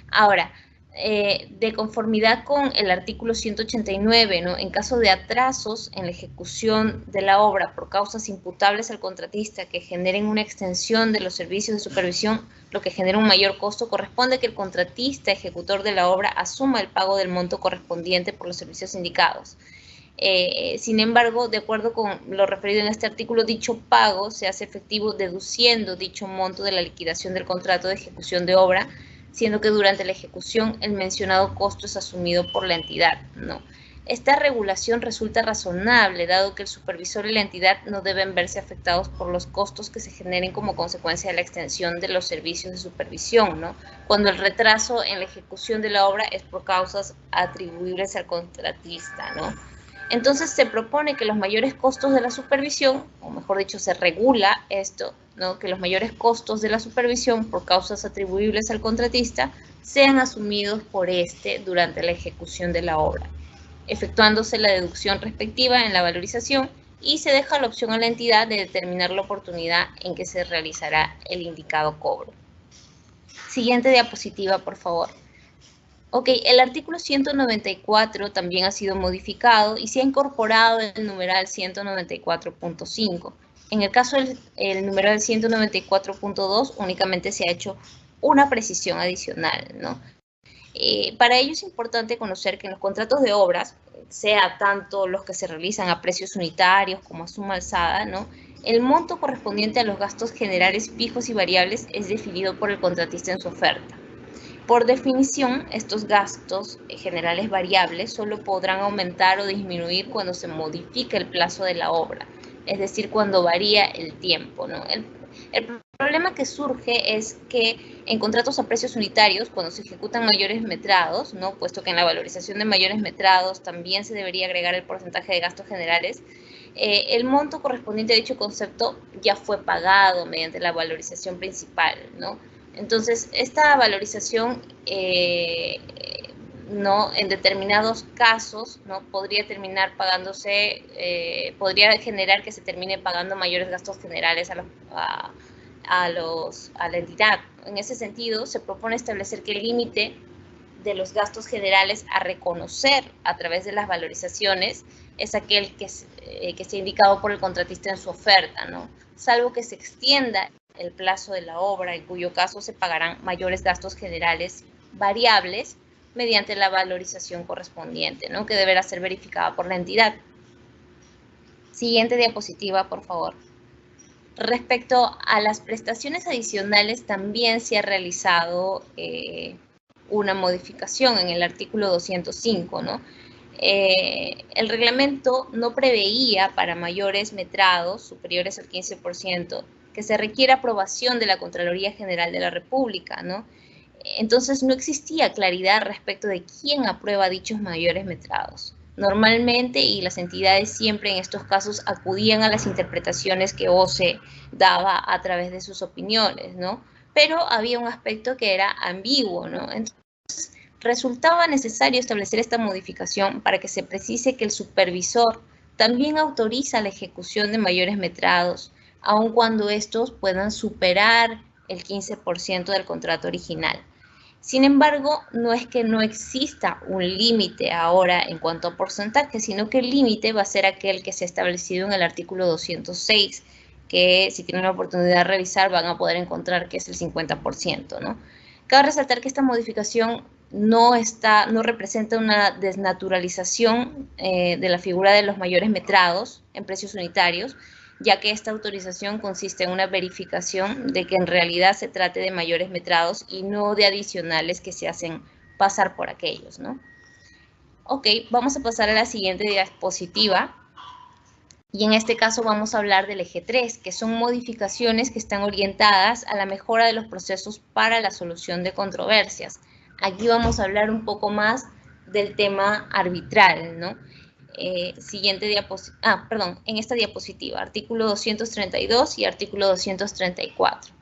Ahora, de conformidad con el artículo 189, ¿no?, en caso de atrasos en la ejecución de la obra por causas imputables al contratista que generen una extensión de los servicios de supervisión, lo que genera un mayor costo, corresponde que el contratista ejecutor de la obra asuma el pago del monto correspondiente por los servicios indicados. Sin embargo, de acuerdo con lo referido en este artículo, dicho pago se hace efectivo deduciendo dicho monto de la liquidación del contrato de ejecución de obra, siendo que durante la ejecución el mencionado costo es asumido por la entidad, ¿no? Esta regulación resulta razonable, dado que el supervisor y la entidad no deben verse afectados por los costos que se generen como consecuencia de la extensión de los servicios de supervisión, ¿no?, cuando el retraso en la ejecución de la obra es por causas atribuibles al contratista, ¿no? Entonces se propone que los mayores costos de la supervisión, o mejor dicho, se regula esto, ¿no? Que los mayores costos de la supervisión por causas atribuibles al contratista sean asumidos por este durante la ejecución de la obra, efectuándose la deducción respectiva en la valorización y se deja la opción a la entidad de determinar la oportunidad en que se realizará el indicado cobro. Siguiente diapositiva, por favor. Ok, el artículo 194 también ha sido modificado y se ha incorporado el numeral 194.5. En el caso del numeral 194.2 únicamente se ha hecho una precisión adicional, ¿no? Para ello es importante conocer que en los contratos de obras, sea tanto los que se realizan a precios unitarios como a suma alzada, ¿no? El monto correspondiente a los gastos generales fijos y variables es definido por el contratista en su oferta. Por definición, estos gastos generales variables solo podrán aumentar o disminuir cuando se modifica el plazo de la obra, es decir, cuando varía el tiempo, ¿no? El problema que surge es que en contratos a precios unitarios, cuando se ejecutan mayores metrados, ¿no? Puesto que en la valorización de mayores metrados también se debería agregar el porcentaje de gastos generales, el monto correspondiente a dicho concepto ya fue pagado mediante la valorización principal, ¿no? Entonces, esta valorización, ¿no? En determinados casos, ¿no? Podría terminar pagándose, podría generar que se termine pagando mayores gastos generales a la entidad. En ese sentido, se propone establecer que el límite de los gastos generales a reconocer a través de las valorizaciones es aquel que esté indicado por el contratista en su oferta, ¿no? Salvo que se extienda el plazo de la obra, en cuyo caso se pagarán mayores gastos generales variables mediante la valorización correspondiente, ¿no? Que deberá ser verificada por la entidad. Siguiente diapositiva, por favor. Respecto a las prestaciones adicionales, también se ha realizado una modificación en el artículo 205, ¿no? El reglamento no preveía para mayores metrados superiores al 15% que se requiera aprobación de la Contraloría General de la República, ¿no? Entonces no existía claridad respecto de quién aprueba dichos mayores metrados. Normalmente, y las entidades siempre en estos casos acudían a las interpretaciones que OCE daba a través de sus opiniones, ¿no? Pero había un aspecto que era ambiguo, ¿no? Entonces, resultaba necesario establecer esta modificación para que se precise que el supervisor también autoriza la ejecución de mayores metrados, aun cuando estos puedan superar el 15% del contrato original. Sin embargo, no es que no exista un límite ahora en cuanto a porcentaje, sino que el límite va a ser aquel que se ha establecido en el artículo 206, que si tienen la oportunidad de revisar van a poder encontrar que es el 50%, ¿no? Cabe resaltar que esta modificación no representa una desnaturalización de la figura de los mayores metrados en precios unitarios, ya que esta autorización consiste en una verificación de que en realidad se trate de mayores metrados y no de adicionales que se hacen pasar por aquellos, ¿no? Ok, vamos a pasar a la siguiente diapositiva. Y en este caso vamos a hablar del eje 3, que son modificaciones que están orientadas a la mejora de los procesos para la solución de controversias. Aquí vamos a hablar un poco más del tema arbitral, ¿no? Siguiente diapositiva, en esta diapositiva, artículo 232 y artículo 234.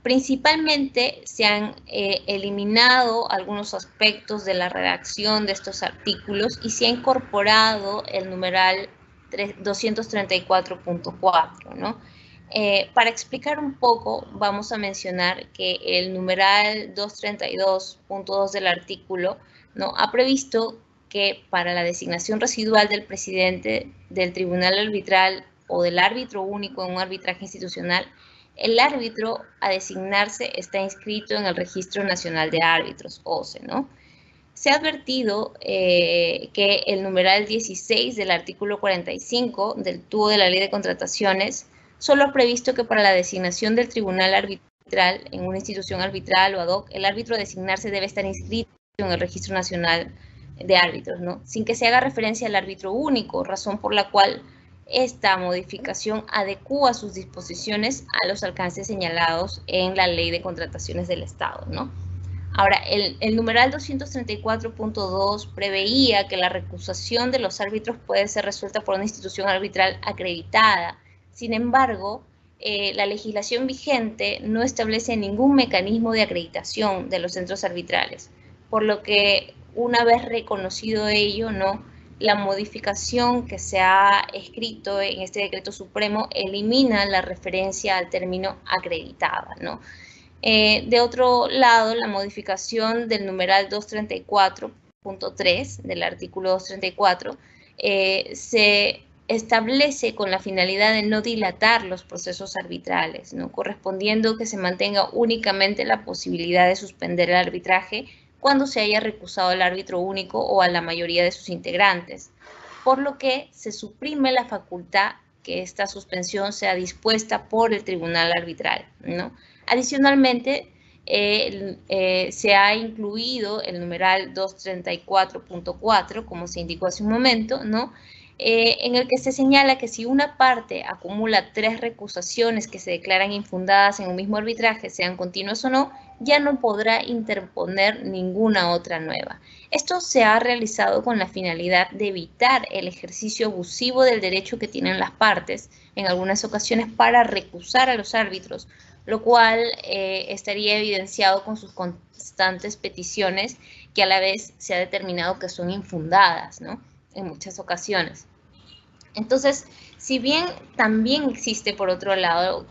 Principalmente se han eliminado algunos aspectos de la redacción de estos artículos y se ha incorporado el numeral 234.4, ¿no? Para explicar un poco, vamos a mencionar que el numeral 232.2 del artículo, ¿no? Ha previsto que para la designación residual del presidente del tribunal arbitral o del árbitro único en un arbitraje institucional, el árbitro a designarse está inscrito en el Registro Nacional de Árbitros, OCE, ¿no? Se ha advertido que el numeral 16 del artículo 45 del TUO de la Ley de Contrataciones solo ha previsto que para la designación del tribunal arbitral en una institución arbitral o ad hoc, el árbitro a designarse debe estar inscrito en el Registro Nacional de Árbitros, ¿no? Sin que se haga referencia al árbitro único, razón por la cual esta modificación adecúa sus disposiciones a los alcances señalados en la Ley de Contrataciones del Estado, ¿no? Ahora, el numeral 234.2 preveía que la recusación de los árbitros puede ser resuelta por una institución arbitral acreditada. Sin embargo, la legislación vigente no establece ningún mecanismo de acreditación de los centros arbitrales, por lo que una vez reconocido ello, ¿no?, la modificación que se ha escrito en este decreto supremo elimina la referencia al término acreditada, ¿no? De otro lado, la modificación del numeral 234.3 del artículo 234 se establece con la finalidad de no dilatar los procesos arbitrales, ¿no?, correspondiendo que se mantenga únicamente la posibilidad de suspender el arbitraje cuando se haya recusado al árbitro único o a la mayoría de sus integrantes, por lo que se suprime la facultad que esta suspensión sea dispuesta por el tribunal arbitral, ¿no? Adicionalmente, se ha incluido el numeral 234.4, como se indicó hace un momento, ¿no?, en el que se señala que si una parte acumula 3 recusaciones que se declaran infundadas en un mismo arbitraje, sean continuas o no, ya no podrá interponer ninguna otra nueva. Esto se ha realizado con la finalidad de evitar el ejercicio abusivo del derecho que tienen las partes, en algunas ocasiones, para recusar a los árbitros, lo cual estaría evidenciado con sus constantes peticiones, que a la vez se ha determinado que son infundadas, ¿no?, en muchas ocasiones. Entonces, si bien también existe por otro lado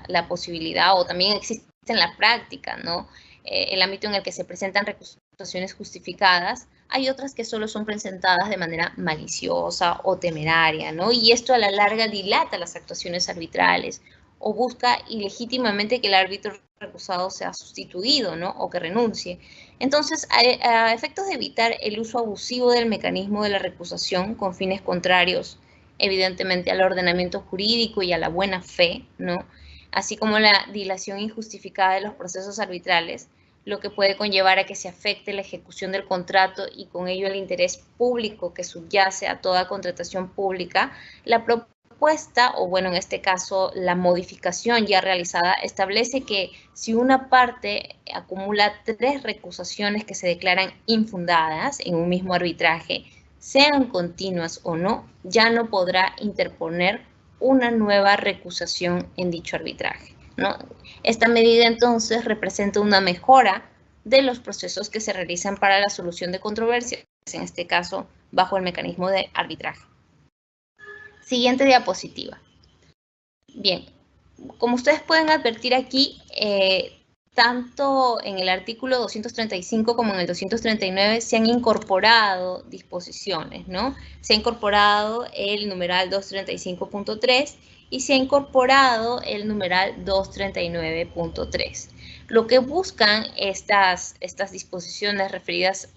la posibilidad, o también existe en la práctica, ¿no?, el ámbito en el que se presentan recusaciones justificadas, hay otras que solo son presentadas de manera maliciosa o temeraria, ¿no?, y esto a la larga dilata las actuaciones arbitrales o busca ilegítimamente que el árbitro recusado sea sustituido, ¿no?, o que renuncie. Entonces, a efectos de evitar el uso abusivo del mecanismo de la recusación con fines contrarios, evidentemente, al ordenamiento jurídico y a la buena fe, ¿no?, así como la dilación injustificada de los procesos arbitrales, lo que puede conllevar a que se afecte la ejecución del contrato y con ello el interés público que subyace a toda contratación pública, la propuesta, o bueno, en este caso, la modificación ya realizada, establece que si una parte acumula 3 recusaciones que se declaran infundadas en un mismo arbitraje, sean continuas o no, ya no podrá interponer una nueva recusación en dicho arbitraje, ¿no? Esta medida, entonces, representa una mejora de los procesos que se realizan para la solución de controversias, en este caso, bajo el mecanismo de arbitraje. Siguiente diapositiva. Bien, como ustedes pueden advertir aquí, tanto en el artículo 235 como en el 239 se han incorporado disposiciones, ¿no? Se ha incorporado el numeral 235.3 y se ha incorporado el numeral 239.3. Lo que buscan estas disposiciones referidas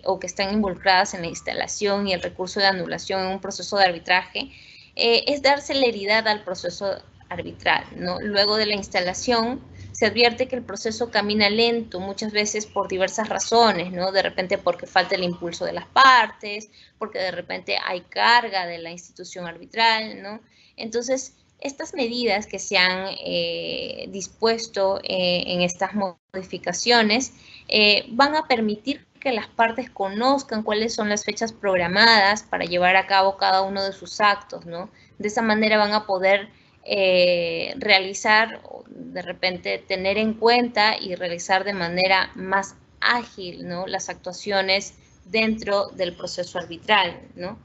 o que están involucradas en la instalación y el recurso de anulación en un proceso de arbitraje es dar celeridad al proceso arbitral, ¿no? Luego de la instalación, se advierte que el proceso camina lento, muchas veces por diversas razones, ¿no? De repente porque falta el impulso de las partes, porque de repente hay carga de la institución arbitral, ¿no? Entonces, estas medidas que se han dispuesto en estas modificaciones van a permitir que las partes conozcan cuáles son las fechas programadas para llevar a cabo cada uno de sus actos, ¿no? De esa manera van a poder realizar, de repente tener en cuenta y realizar de manera más ágil, ¿no?, las actuaciones dentro del proceso arbitral, ¿no?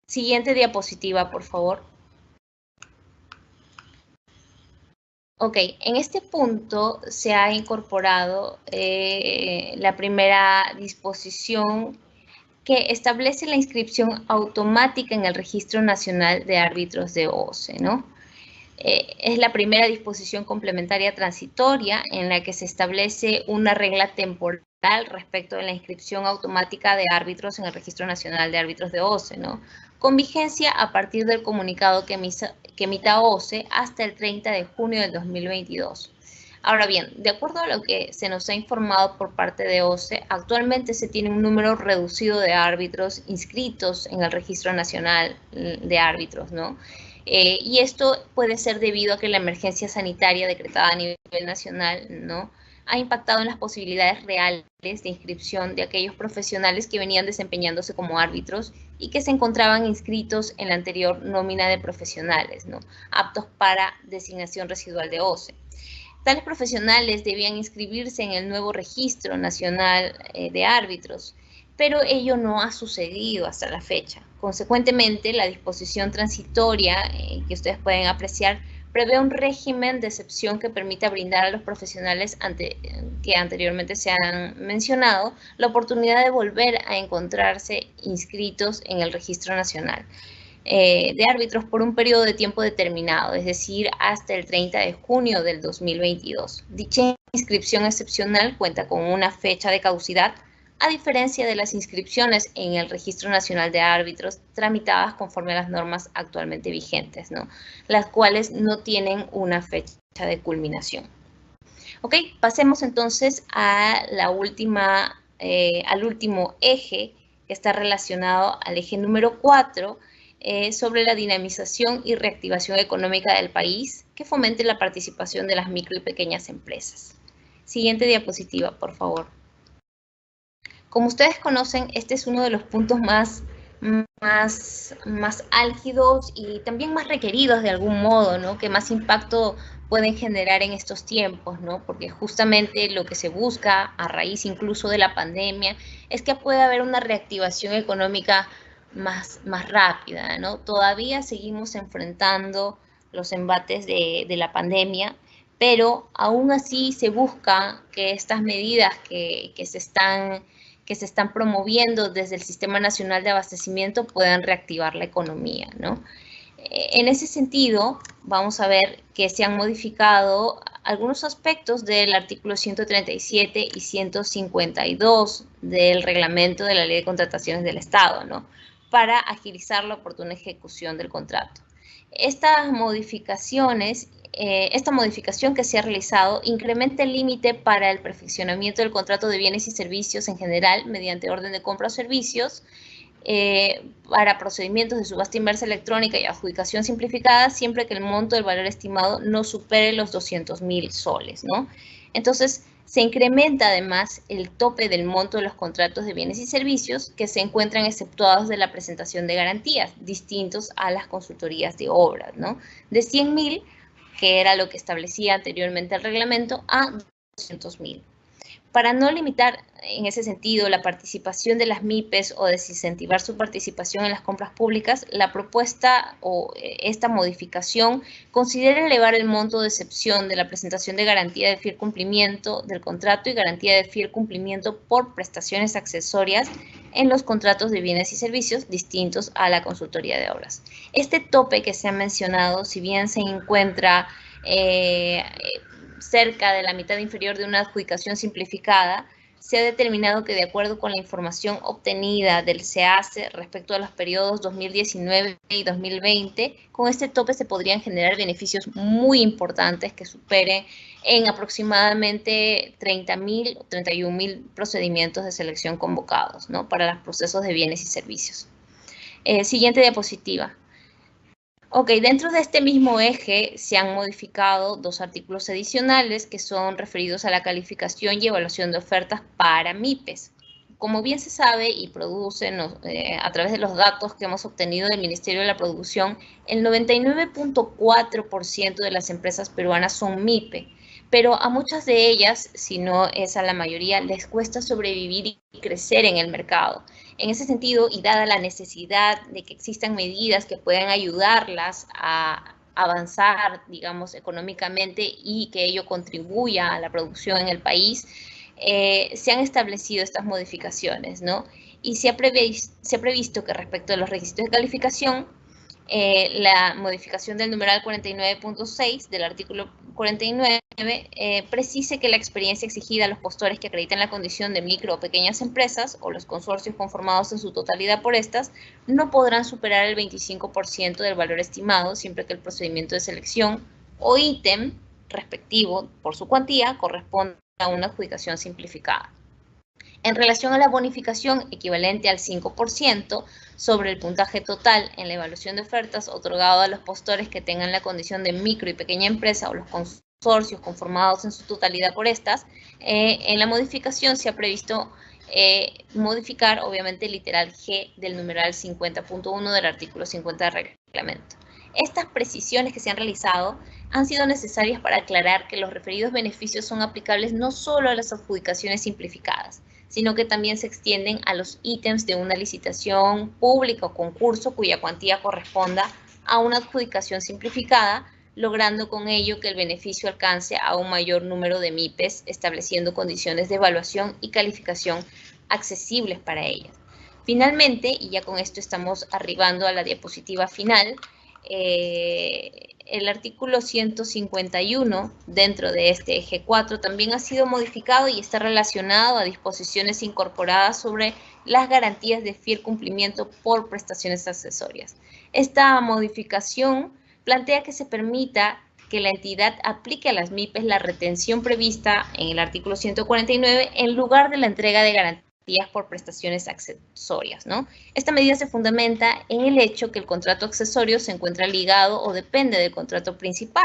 Siguiente diapositiva, por favor. Ok, en este punto se ha incorporado la primera disposición que establece la inscripción automática en el Registro Nacional de Árbitros de OCE, ¿no? Es la primera disposición complementaria transitoria en la que se establece una regla temporal respecto de la inscripción automática de árbitros en el Registro Nacional de Árbitros de OCE, ¿no?, con vigencia a partir del comunicado que emita OCE hasta el 30 de junio del 2022. Ahora bien, de acuerdo a lo que se nos ha informado por parte de OCE, actualmente se tiene un número reducido de árbitros inscritos en el Registro Nacional de Árbitros, ¿no? Y esto puede ser debido a que la emergencia sanitaria decretada a nivel nacional, ¿no?, ha impactado en las posibilidades reales de inscripción de aquellos profesionales que venían desempeñándose como árbitros y que se encontraban inscritos en la anterior nómina de profesionales, ¿no?, aptos para designación residual de OCE. Tales profesionales debían inscribirse en el nuevo Registro Nacional de Árbitros, pero ello no ha sucedido hasta la fecha. Consecuentemente, la disposición transitoria que ustedes pueden apreciar prevé un régimen de excepción que permita brindar a los profesionales que anteriormente se han mencionado la oportunidad de volver a encontrarse inscritos en el Registro Nacional de Árbitros por un periodo de tiempo determinado, es decir, hasta el 30 de junio del 2022. Dicha inscripción excepcional cuenta con una fecha de caducidad, a diferencia de las inscripciones en el Registro Nacional de Árbitros tramitadas conforme a las normas actualmente vigentes, ¿no?, las cuales no tienen una fecha de culminación. Ok, pasemos entonces a al último eje que está relacionado al eje número 4, sobre la dinamización y reactivación económica del país que fomente la participación de las micro y pequeñas empresas. Siguiente diapositiva, por favor. Como ustedes conocen, este es uno de los puntos más álgidos y también más requeridos de algún modo, ¿no?, que más impacto pueden generar en estos tiempos, ¿no?, porque justamente lo que se busca a raíz incluso de la pandemia es que pueda haber una reactivación económica más rápida, ¿no? Todavía seguimos enfrentando los embates de la pandemia, pero aún así se busca que estas medidas que se están promoviendo desde el Sistema Nacional de Abastecimiento puedan reactivar la economía, ¿no? En ese sentido, vamos a ver que se han modificado algunos aspectos del artículo 137 y 152 del reglamento de la Ley de Contrataciones del Estado, ¿no?, para agilizar la oportuna ejecución del contrato. Esta modificación que se ha realizado incrementa el límite para el perfeccionamiento del contrato de bienes y servicios en general mediante orden de compra o servicios, para procedimientos de subasta inversa electrónica y adjudicación simplificada, siempre que el monto del valor estimado no supere los 200.000 soles, ¿no? Entonces, se incrementa además el tope del monto de los contratos de bienes y servicios que se encuentran exceptuados de la presentación de garantías, distintos a las consultorías de obras, ¿no?, de 100.000, que era lo que establecía anteriormente el reglamento, a 200.000. Para no limitar en ese sentido la participación de las MIPES o desincentivar su participación en las compras públicas, la propuesta o esta modificación considera elevar el monto de excepción de la presentación de garantía de fiel cumplimiento del contrato y garantía de fiel cumplimiento por prestaciones accesorias en los contratos de bienes y servicios distintos a la consultoría de obras. Este tope que se ha mencionado, si bien se encuentra cerca de la mitad inferior de una adjudicación simplificada, se ha determinado que de acuerdo con la información obtenida del SEACE respecto a los periodos 2019 y 2020, con este tope se podrían generar beneficios muy importantes que superen en aproximadamente 30.000 o 31.000 procedimientos de selección convocados, ¿no?, para los procesos de bienes y servicios. Siguiente diapositiva. Ok, dentro de este mismo eje se han modificado dos artículos adicionales que son referidos a la calificación y evaluación de ofertas para MIPES. Como bien se sabe y producen a través de los datos que hemos obtenido del Ministerio de la Producción, el 99.4% de las empresas peruanas son MIPE, pero a muchas de ellas, si no es a la mayoría, les cuesta sobrevivir y crecer en el mercado. En ese sentido, y dada la necesidad de que existan medidas que puedan ayudarlas a avanzar, digamos, económicamente y que ello contribuya a la producción en el país, se han establecido estas modificaciones, ¿no? Y se ha previsto que respecto a los requisitos de calificación, la modificación del numeral 49.6 del artículo 49 precise que la experiencia exigida a los postores que acrediten la condición de micro o pequeñas empresas o los consorcios conformados en su totalidad por estas no podrán superar el 25% del valor estimado siempre que el procedimiento de selección o ítem respectivo por su cuantía corresponda a una adjudicación simplificada. En relación a la bonificación equivalente al 5% sobre el puntaje total en la evaluación de ofertas otorgado a los postores que tengan la condición de micro y pequeña empresa o los consorcios consorcios conformados en su totalidad por estas, en la modificación se ha previsto modificar, obviamente, el literal G del numeral 50.1 del artículo 50 del reglamento. Estas precisiones que se han realizado han sido necesarias para aclarar que los referidos beneficios son aplicables no solo a las adjudicaciones simplificadas, sino que también se extienden a los ítems de una licitación pública o concurso cuya cuantía corresponda a una adjudicación simplificada, logrando con ello que el beneficio alcance a un mayor número de MIPES, estableciendo condiciones de evaluación y calificación accesibles para ellas. Finalmente, y ya con esto estamos arribando a la diapositiva final, el artículo 151 dentro de este eje 4 también ha sido modificado y está relacionado a disposiciones incorporadas sobre las garantías de fiel cumplimiento por prestaciones accesorias. Esta modificación plantea que se permita que la entidad aplique a las MIPES la retención prevista en el artículo 149 en lugar de la entrega de garantías por prestaciones accesorias, ¿no? Esta medida se fundamenta en el hecho que el contrato accesorio se encuentra ligado o depende del contrato principal,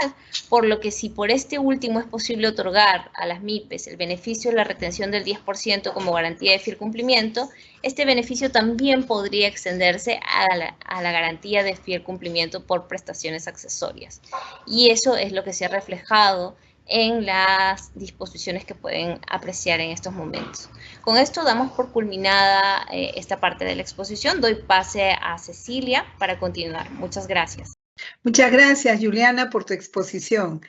por lo que si por este último es posible otorgar a las MIPES el beneficio de la retención del 10% como garantía de fiel cumplimiento, este beneficio también podría extenderse a la garantía de fiel cumplimiento por prestaciones accesorias. Y eso es lo que se ha reflejado en las disposiciones que pueden apreciar en estos momentos. Con esto damos por culminada esta parte de la exposición. Doy pase a Cecilia para continuar. Muchas gracias. Muchas gracias, Juliana, por tu exposición.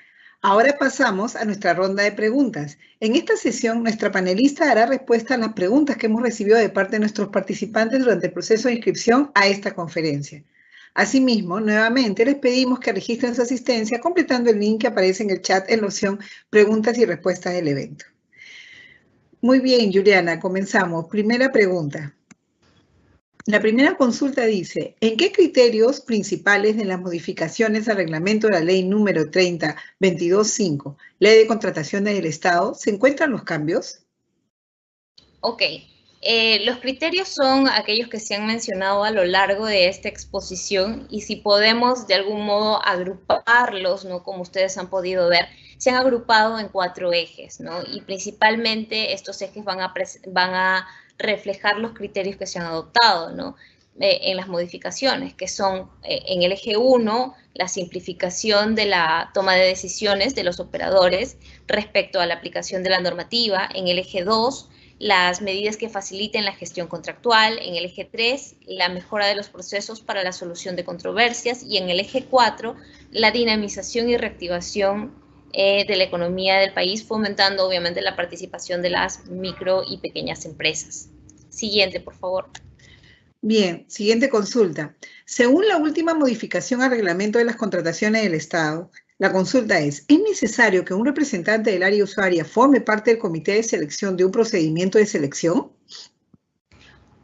Ahora pasamos a nuestra ronda de preguntas. En esta sesión, nuestra panelista dará respuesta a las preguntas que hemos recibido de parte de nuestros participantes durante el proceso de inscripción a esta conferencia. Asimismo, nuevamente les pedimos que registren su asistencia completando el link que aparece en el chat en la opción Preguntas y Respuestas del evento. Muy bien, Juliana, comenzamos. Primera pregunta. La primera consulta dice, ¿en qué criterios principales de las modificaciones al reglamento de la ley número 30.22.5, Ley de Contrataciones del Estado, se encuentran los cambios? Ok. Los criterios son aquellos que se han mencionado a lo largo de esta exposición y si podemos de algún modo agruparlos, ¿no? Como ustedes han podido ver, se han agrupado en 4 ejes, ¿no? Y principalmente estos ejes van a reflejar los criterios que se han adoptado, ¿no? En las modificaciones, que son en el eje 1, la simplificación de la toma de decisiones de los operadores respecto a la aplicación de la normativa, en el eje 2, las medidas que faciliten la gestión contractual, en el eje 3, la mejora de los procesos para la solución de controversias y en el eje 4, la dinamización y reactivación de la economía del país, fomentando obviamente la participación de las micro y pequeñas empresas. Siguiente, por favor. Bien, siguiente consulta. Según la última modificación al reglamento de las contrataciones del Estado, la consulta es necesario que un representante del área usuaria forme parte del comité de selección de un procedimiento de selección?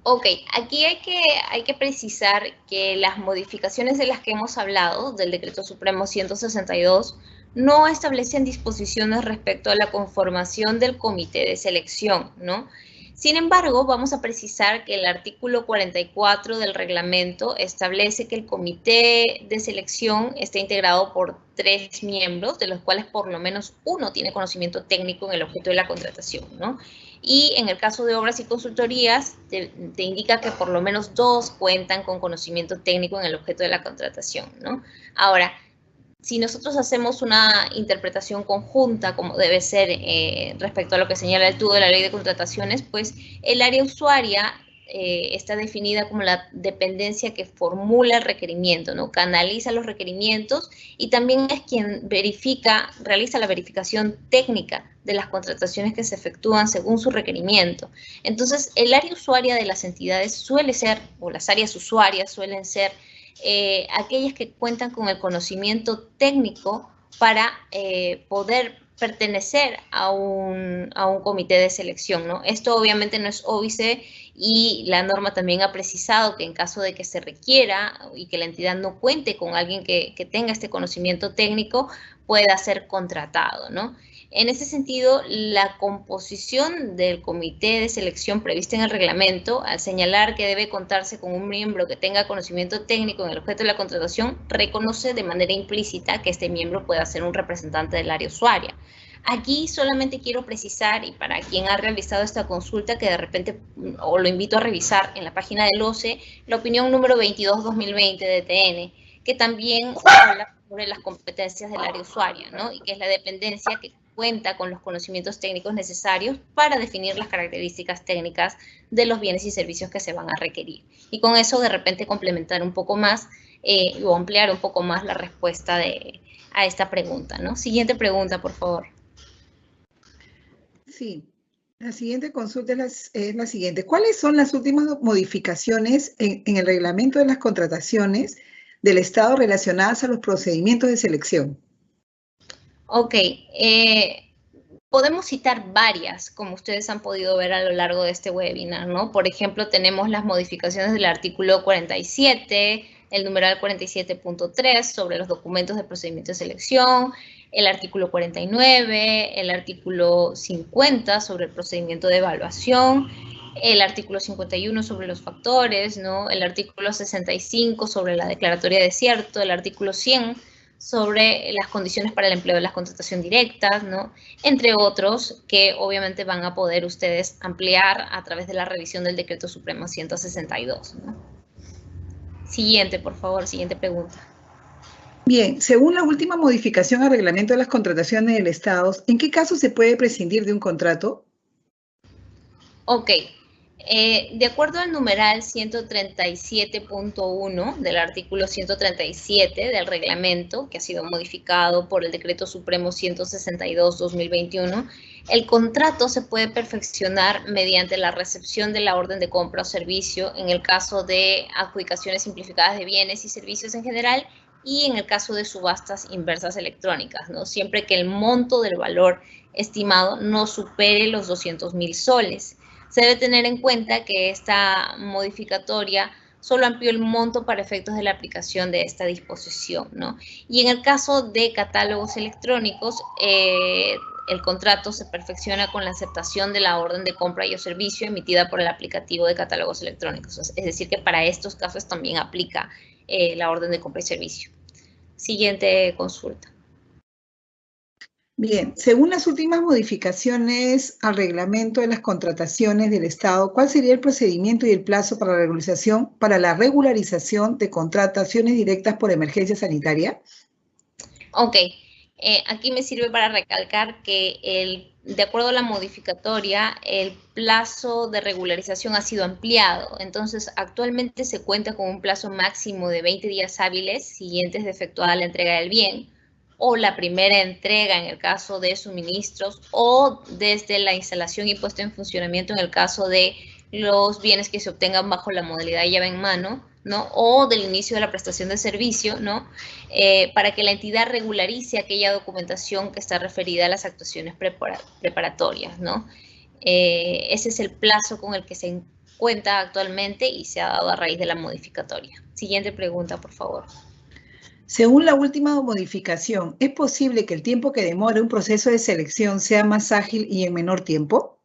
Ok, aquí hay que precisar que las modificaciones de las que hemos hablado, del Decreto Supremo 162, no establecen disposiciones respecto a la conformación del comité de selección, ¿no? Sin embargo, vamos a precisar que el artículo 44 del reglamento establece que el comité de selección está integrado por 3 miembros, de los cuales por lo menos uno tiene conocimiento técnico en el objeto de la contratación, ¿no? Y en el caso de obras y consultorías, te indica que por lo menos 2 cuentan con conocimiento técnico en el objeto de la contratación, ¿no? Ahora, si nosotros hacemos una interpretación conjunta, como debe ser respecto a lo que señala el TUDO de la Ley de Contrataciones, pues el área usuaria está definida como la dependencia que formula el requerimiento, ¿no? Canaliza los requerimientos y también es quien realiza la verificación técnica de las contrataciones que se efectúan según su requerimiento. Entonces, el área usuaria de las entidades suele ser, o las áreas usuarias suelen ser, aquellas que cuentan con el conocimiento técnico para poder pertenecer a un comité de selección, ¿no? Esto obviamente no es óbice y la norma también ha precisado que en caso de que se requiera y que la entidad no cuente con alguien que tenga este conocimiento técnico, pueda ser contratado, ¿no? En ese sentido, la composición del comité de selección prevista en el reglamento, al señalar que debe contarse con un miembro que tenga conocimiento técnico en el objeto de la contratación, reconoce de manera implícita que este miembro pueda ser un representante del área usuaria. Aquí solamente quiero precisar, y para quien ha realizado esta consulta, que de repente, o lo invito a revisar en la página del OCE, la opinión número 22-2020 de TN, que también habla sobre las competencias del área usuaria, ¿no? Y que es la dependencia que cuenta con los conocimientos técnicos necesarios para definir las características técnicas de los bienes y servicios que se van a requerir. Y con eso, de repente, complementar un poco más o ampliar un poco más la respuesta a esta pregunta, ¿no? Siguiente pregunta, por favor. Sí, la siguiente consulta es la siguiente. ¿Cuáles son las últimas modificaciones en el reglamento de las contrataciones del Estado relacionadas a los procedimientos de selección? Ok, podemos citar varias, como ustedes han podido ver a lo largo de este webinar, ¿no? Por ejemplo, tenemos las modificaciones del artículo 47, el numeral 47.3 sobre los documentos de procedimiento de selección, el artículo 49, el artículo 50 sobre el procedimiento de evaluación, el artículo 51 sobre los factores, ¿no? El artículo 65 sobre la declaratoria de cierto, el artículo 100 sobre las condiciones para el empleo de la contratación directa, ¿no? Entre otros que obviamente van a poder ustedes ampliar a través de la revisión del Decreto Supremo 162, ¿no? Siguiente, por favor, siguiente pregunta. Bien, según la última modificación al reglamento de las contrataciones del Estado, ¿en qué caso se puede prescindir de un contrato? Ok. De acuerdo al numeral 137.1 del artículo 137 del reglamento, que ha sido modificado por el Decreto Supremo 162-2021, el contrato se puede perfeccionar mediante la recepción de la orden de compra o servicio en el caso de adjudicaciones simplificadas de bienes y servicios en general y en el caso de subastas inversas electrónicas, ¿no? Siempre que el monto del valor estimado no supere los 200.000 soles. Se debe tener en cuenta que esta modificatoria solo amplió el monto para efectos de la aplicación de esta disposición, ¿no? Y en el caso de catálogos electrónicos, el contrato se perfecciona con la aceptación de la orden de compra y o servicio emitida por el aplicativo de catálogos electrónicos. Es decir, que para estos casos también aplica la orden de compra y servicio. Siguiente consulta. Bien, según las últimas modificaciones al reglamento de las contrataciones del Estado, ¿cuál sería el procedimiento y el plazo para la regularización de contrataciones directas por emergencia sanitaria? Ok, aquí me sirve para recalcar que de acuerdo a la modificatoria, el plazo de regularización ha sido ampliado. Entonces, actualmente se cuenta con un plazo máximo de 20 días hábiles siguientes de efectuada la entrega del bien, o la primera entrega en el caso de suministros, o desde la instalación y puesta en funcionamiento en el caso de los bienes que se obtengan bajo la modalidad de llave en mano, ¿no? O del inicio de la prestación de servicio, ¿no? Para que la entidad regularice aquella documentación que está referida a las actuaciones preparatorias, ¿no? Ese es el plazo con el que se cuenta actualmente y se ha dado a raíz de la modificatoria. Siguiente pregunta, por favor. Según la última modificación, ¿es posible que el tiempo que demore un proceso de selección sea más ágil y en menor tiempo?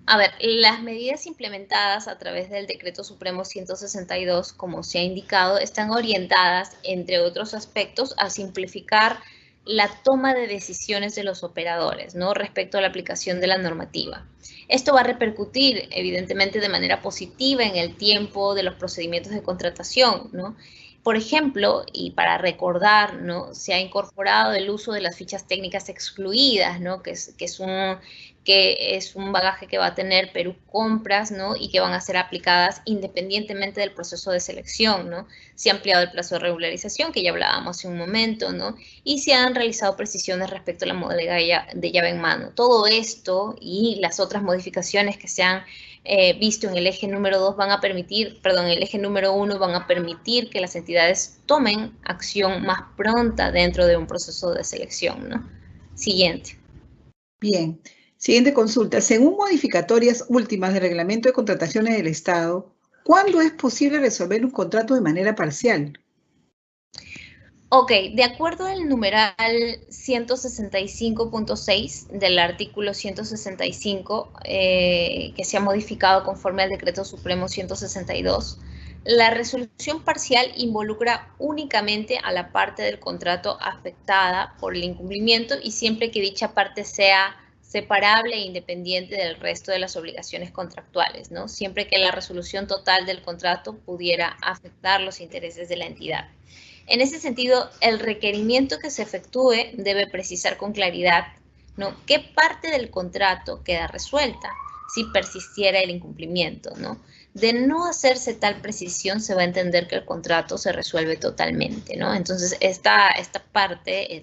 A ver, las medidas implementadas a través del Decreto Supremo 162, como se ha indicado, están orientadas, entre otros aspectos, a simplificar la toma de decisiones de los operadores, ¿no? Respecto a la aplicación de la normativa. Esto va a repercutir, evidentemente, de manera positiva en el tiempo de los procedimientos de contratación, ¿no? Por ejemplo, y para recordar, ¿no? Se ha incorporado el uso de las fichas técnicas excluidas, ¿no? Que es un bagaje que va a tener Perú Compras, ¿no? Y que van a ser aplicadas independientemente del proceso de selección, ¿no? Se ha ampliado el plazo de regularización, que ya hablábamos hace un momento, ¿no? Y se han realizado precisiones respecto a la modalidad de llave en mano. Todo esto y las otras modificaciones que se han visto en el eje número 2 el eje número 1 van a permitir que las entidades tomen acción más pronta dentro de un proceso de selección, ¿no? Siguiente. Bien. Siguiente consulta. Según modificatorias últimas del Reglamento de Contrataciones del Estado, ¿cuándo es posible resolver un contrato de manera parcial? Ok, de acuerdo al numeral 165.6 del artículo 165, que se ha modificado conforme al Decreto Supremo 162, la resolución parcial involucra únicamente a la parte del contrato afectada por el incumplimiento y siempre que dicha parte sea separable e independiente del resto de las obligaciones contractuales, ¿no? Siempre que la resolución total del contrato pudiera afectar los intereses de la entidad. En ese sentido, el requerimiento que se efectúe debe precisar con claridad, ¿no?, qué parte del contrato queda resuelta si persistiera el incumplimiento, ¿no? De no hacerse tal precisión, se va a entender que el contrato se resuelve totalmente, ¿no? Entonces, esta parte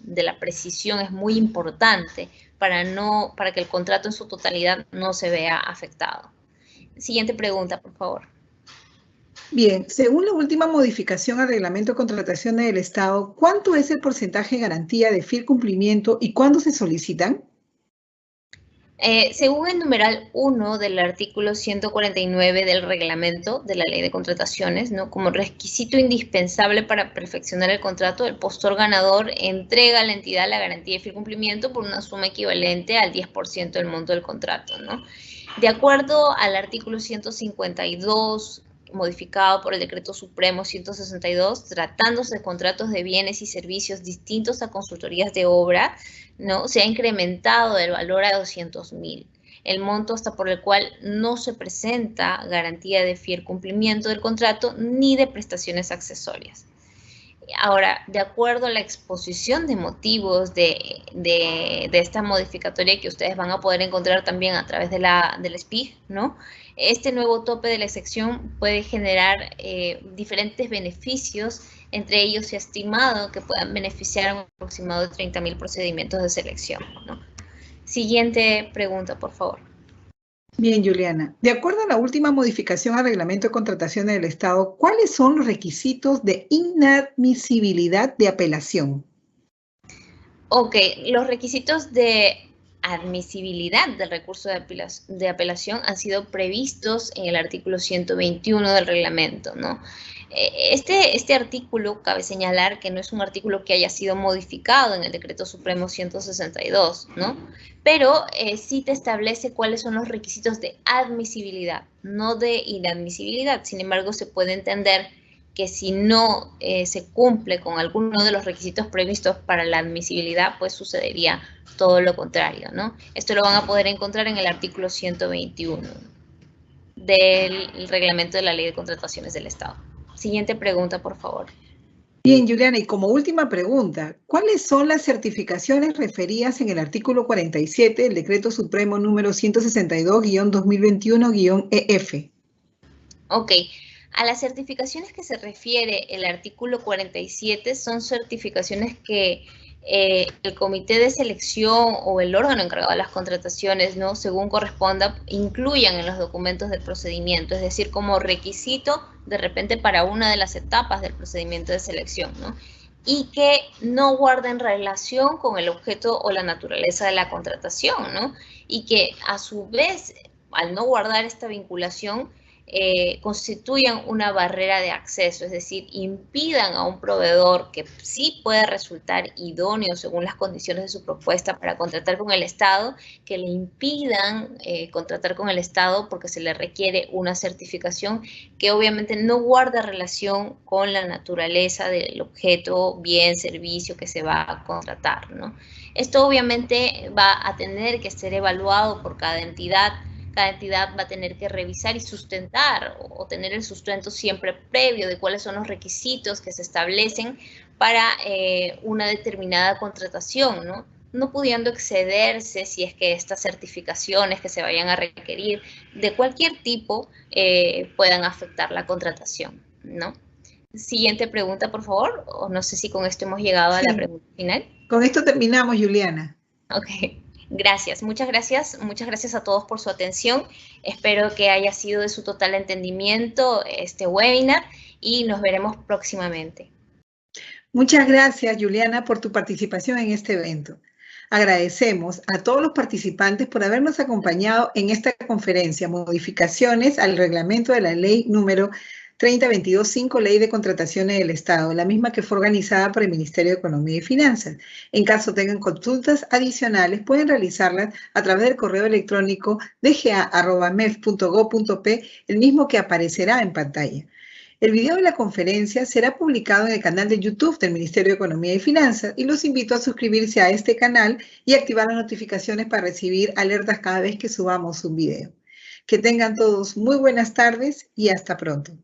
de la precisión es muy importante para que el contrato en su totalidad no se vea afectado. Siguiente pregunta, por favor. Bien, según la última modificación al Reglamento de Contrataciones del Estado, ¿cuánto es el porcentaje de garantía de fiel cumplimiento y cuándo se solicitan? Según el numeral 1 del artículo 149 del reglamento de la Ley de Contrataciones, ¿no?, como requisito indispensable para perfeccionar el contrato, el postor ganador entrega a la entidad la garantía de fiel cumplimiento por una suma equivalente al 10% del monto del contrato, ¿no? De acuerdo al artículo 152, modificado por el Decreto Supremo 162, tratándose de contratos de bienes y servicios distintos a consultorías de obra, ¿no?, se ha incrementado el valor a 200.000, el monto hasta por el cual no se presenta garantía de fiel cumplimiento del contrato ni de prestaciones accesorias. Ahora, de acuerdo a la exposición de motivos de esta modificatoria que ustedes van a poder encontrar también a través del SPIG, ¿no?, este nuevo tope de la excepción puede generar diferentes beneficios. Entre ellos se ha estimado que puedan beneficiar a un aproximado de 30.000 procedimientos de selección, ¿no? Siguiente pregunta, por favor. Bien, Juliana. De acuerdo a la última modificación al Reglamento de Contrataciones del Estado, ¿cuáles son los requisitos de inadmisibilidad de apelación? Ok, los requisitos de admisibilidad del recurso de apelación han sido previstos en el artículo 121 del reglamento, ¿no? Este artículo, cabe señalar que no es un artículo que haya sido modificado en el Decreto Supremo 162, ¿no? Pero sí te establece cuáles son los requisitos de admisibilidad, no de inadmisibilidad. Sin embargo, se puede entender que si no se cumple con alguno de los requisitos previstos para la admisibilidad, pues sucedería todo lo contrario, ¿no? Esto lo van a poder encontrar en el artículo 121 del reglamento de la Ley de Contrataciones del Estado. Siguiente pregunta, por favor. Bien, Juliana, y como última pregunta, ¿cuáles son las certificaciones referidas en el artículo 47 del Decreto Supremo número 162-2021-EF? Ok. A las certificaciones que se refiere el artículo 47 son certificaciones que el comité de selección o el órgano encargado de las contrataciones, ¿no?, según corresponda, incluyan en los documentos del procedimiento, es decir, como requisito de repente para una de las etapas del procedimiento de selección, ¿no?, y que no guarden relación con el objeto o la naturaleza de la contratación, ¿no?, y que a su vez, al no guardar esta vinculación, constituyan una barrera de acceso, es decir, impidan a un proveedor que sí puede resultar idóneo según las condiciones de su propuesta para contratar con el Estado, que le impidan contratar con el Estado porque se le requiere una certificación que obviamente no guarda relación con la naturaleza del objeto, bien, servicio que se va a contratar, ¿no? Esto obviamente va a tener que ser evaluado por cada entidad. Cada entidad va a tener que revisar y sustentar o tener el sustento siempre previo de cuáles son los requisitos que se establecen para una determinada contratación, ¿no? No pudiendo excederse si es que estas certificaciones que se vayan a requerir de cualquier tipo puedan afectar la contratación, ¿no? Siguiente pregunta, por favor. O no sé si con esto hemos llegado a la pregunta final. Con esto terminamos, Juliana. Ok. Gracias, muchas gracias a todos por su atención. Espero que haya sido de su total entendimiento este webinar y nos veremos próximamente. Muchas gracias, Juliana, por tu participación en este evento. Agradecemos a todos los participantes por habernos acompañado en esta conferencia, Modificaciones al Reglamento de la Ley número 30.22.5, Ley de Contrataciones del Estado, la misma que fue organizada por el Ministerio de Economía y Finanzas. En caso tengan consultas adicionales, pueden realizarlas a través del correo electrónico dga@mef.gov.p, el mismo que aparecerá en pantalla. El video de la conferencia será publicado en el canal de YouTube del Ministerio de Economía y Finanzas y los invito a suscribirse a este canal y activar las notificaciones para recibir alertas cada vez que subamos un video. Que tengan todos muy buenas tardes y hasta pronto.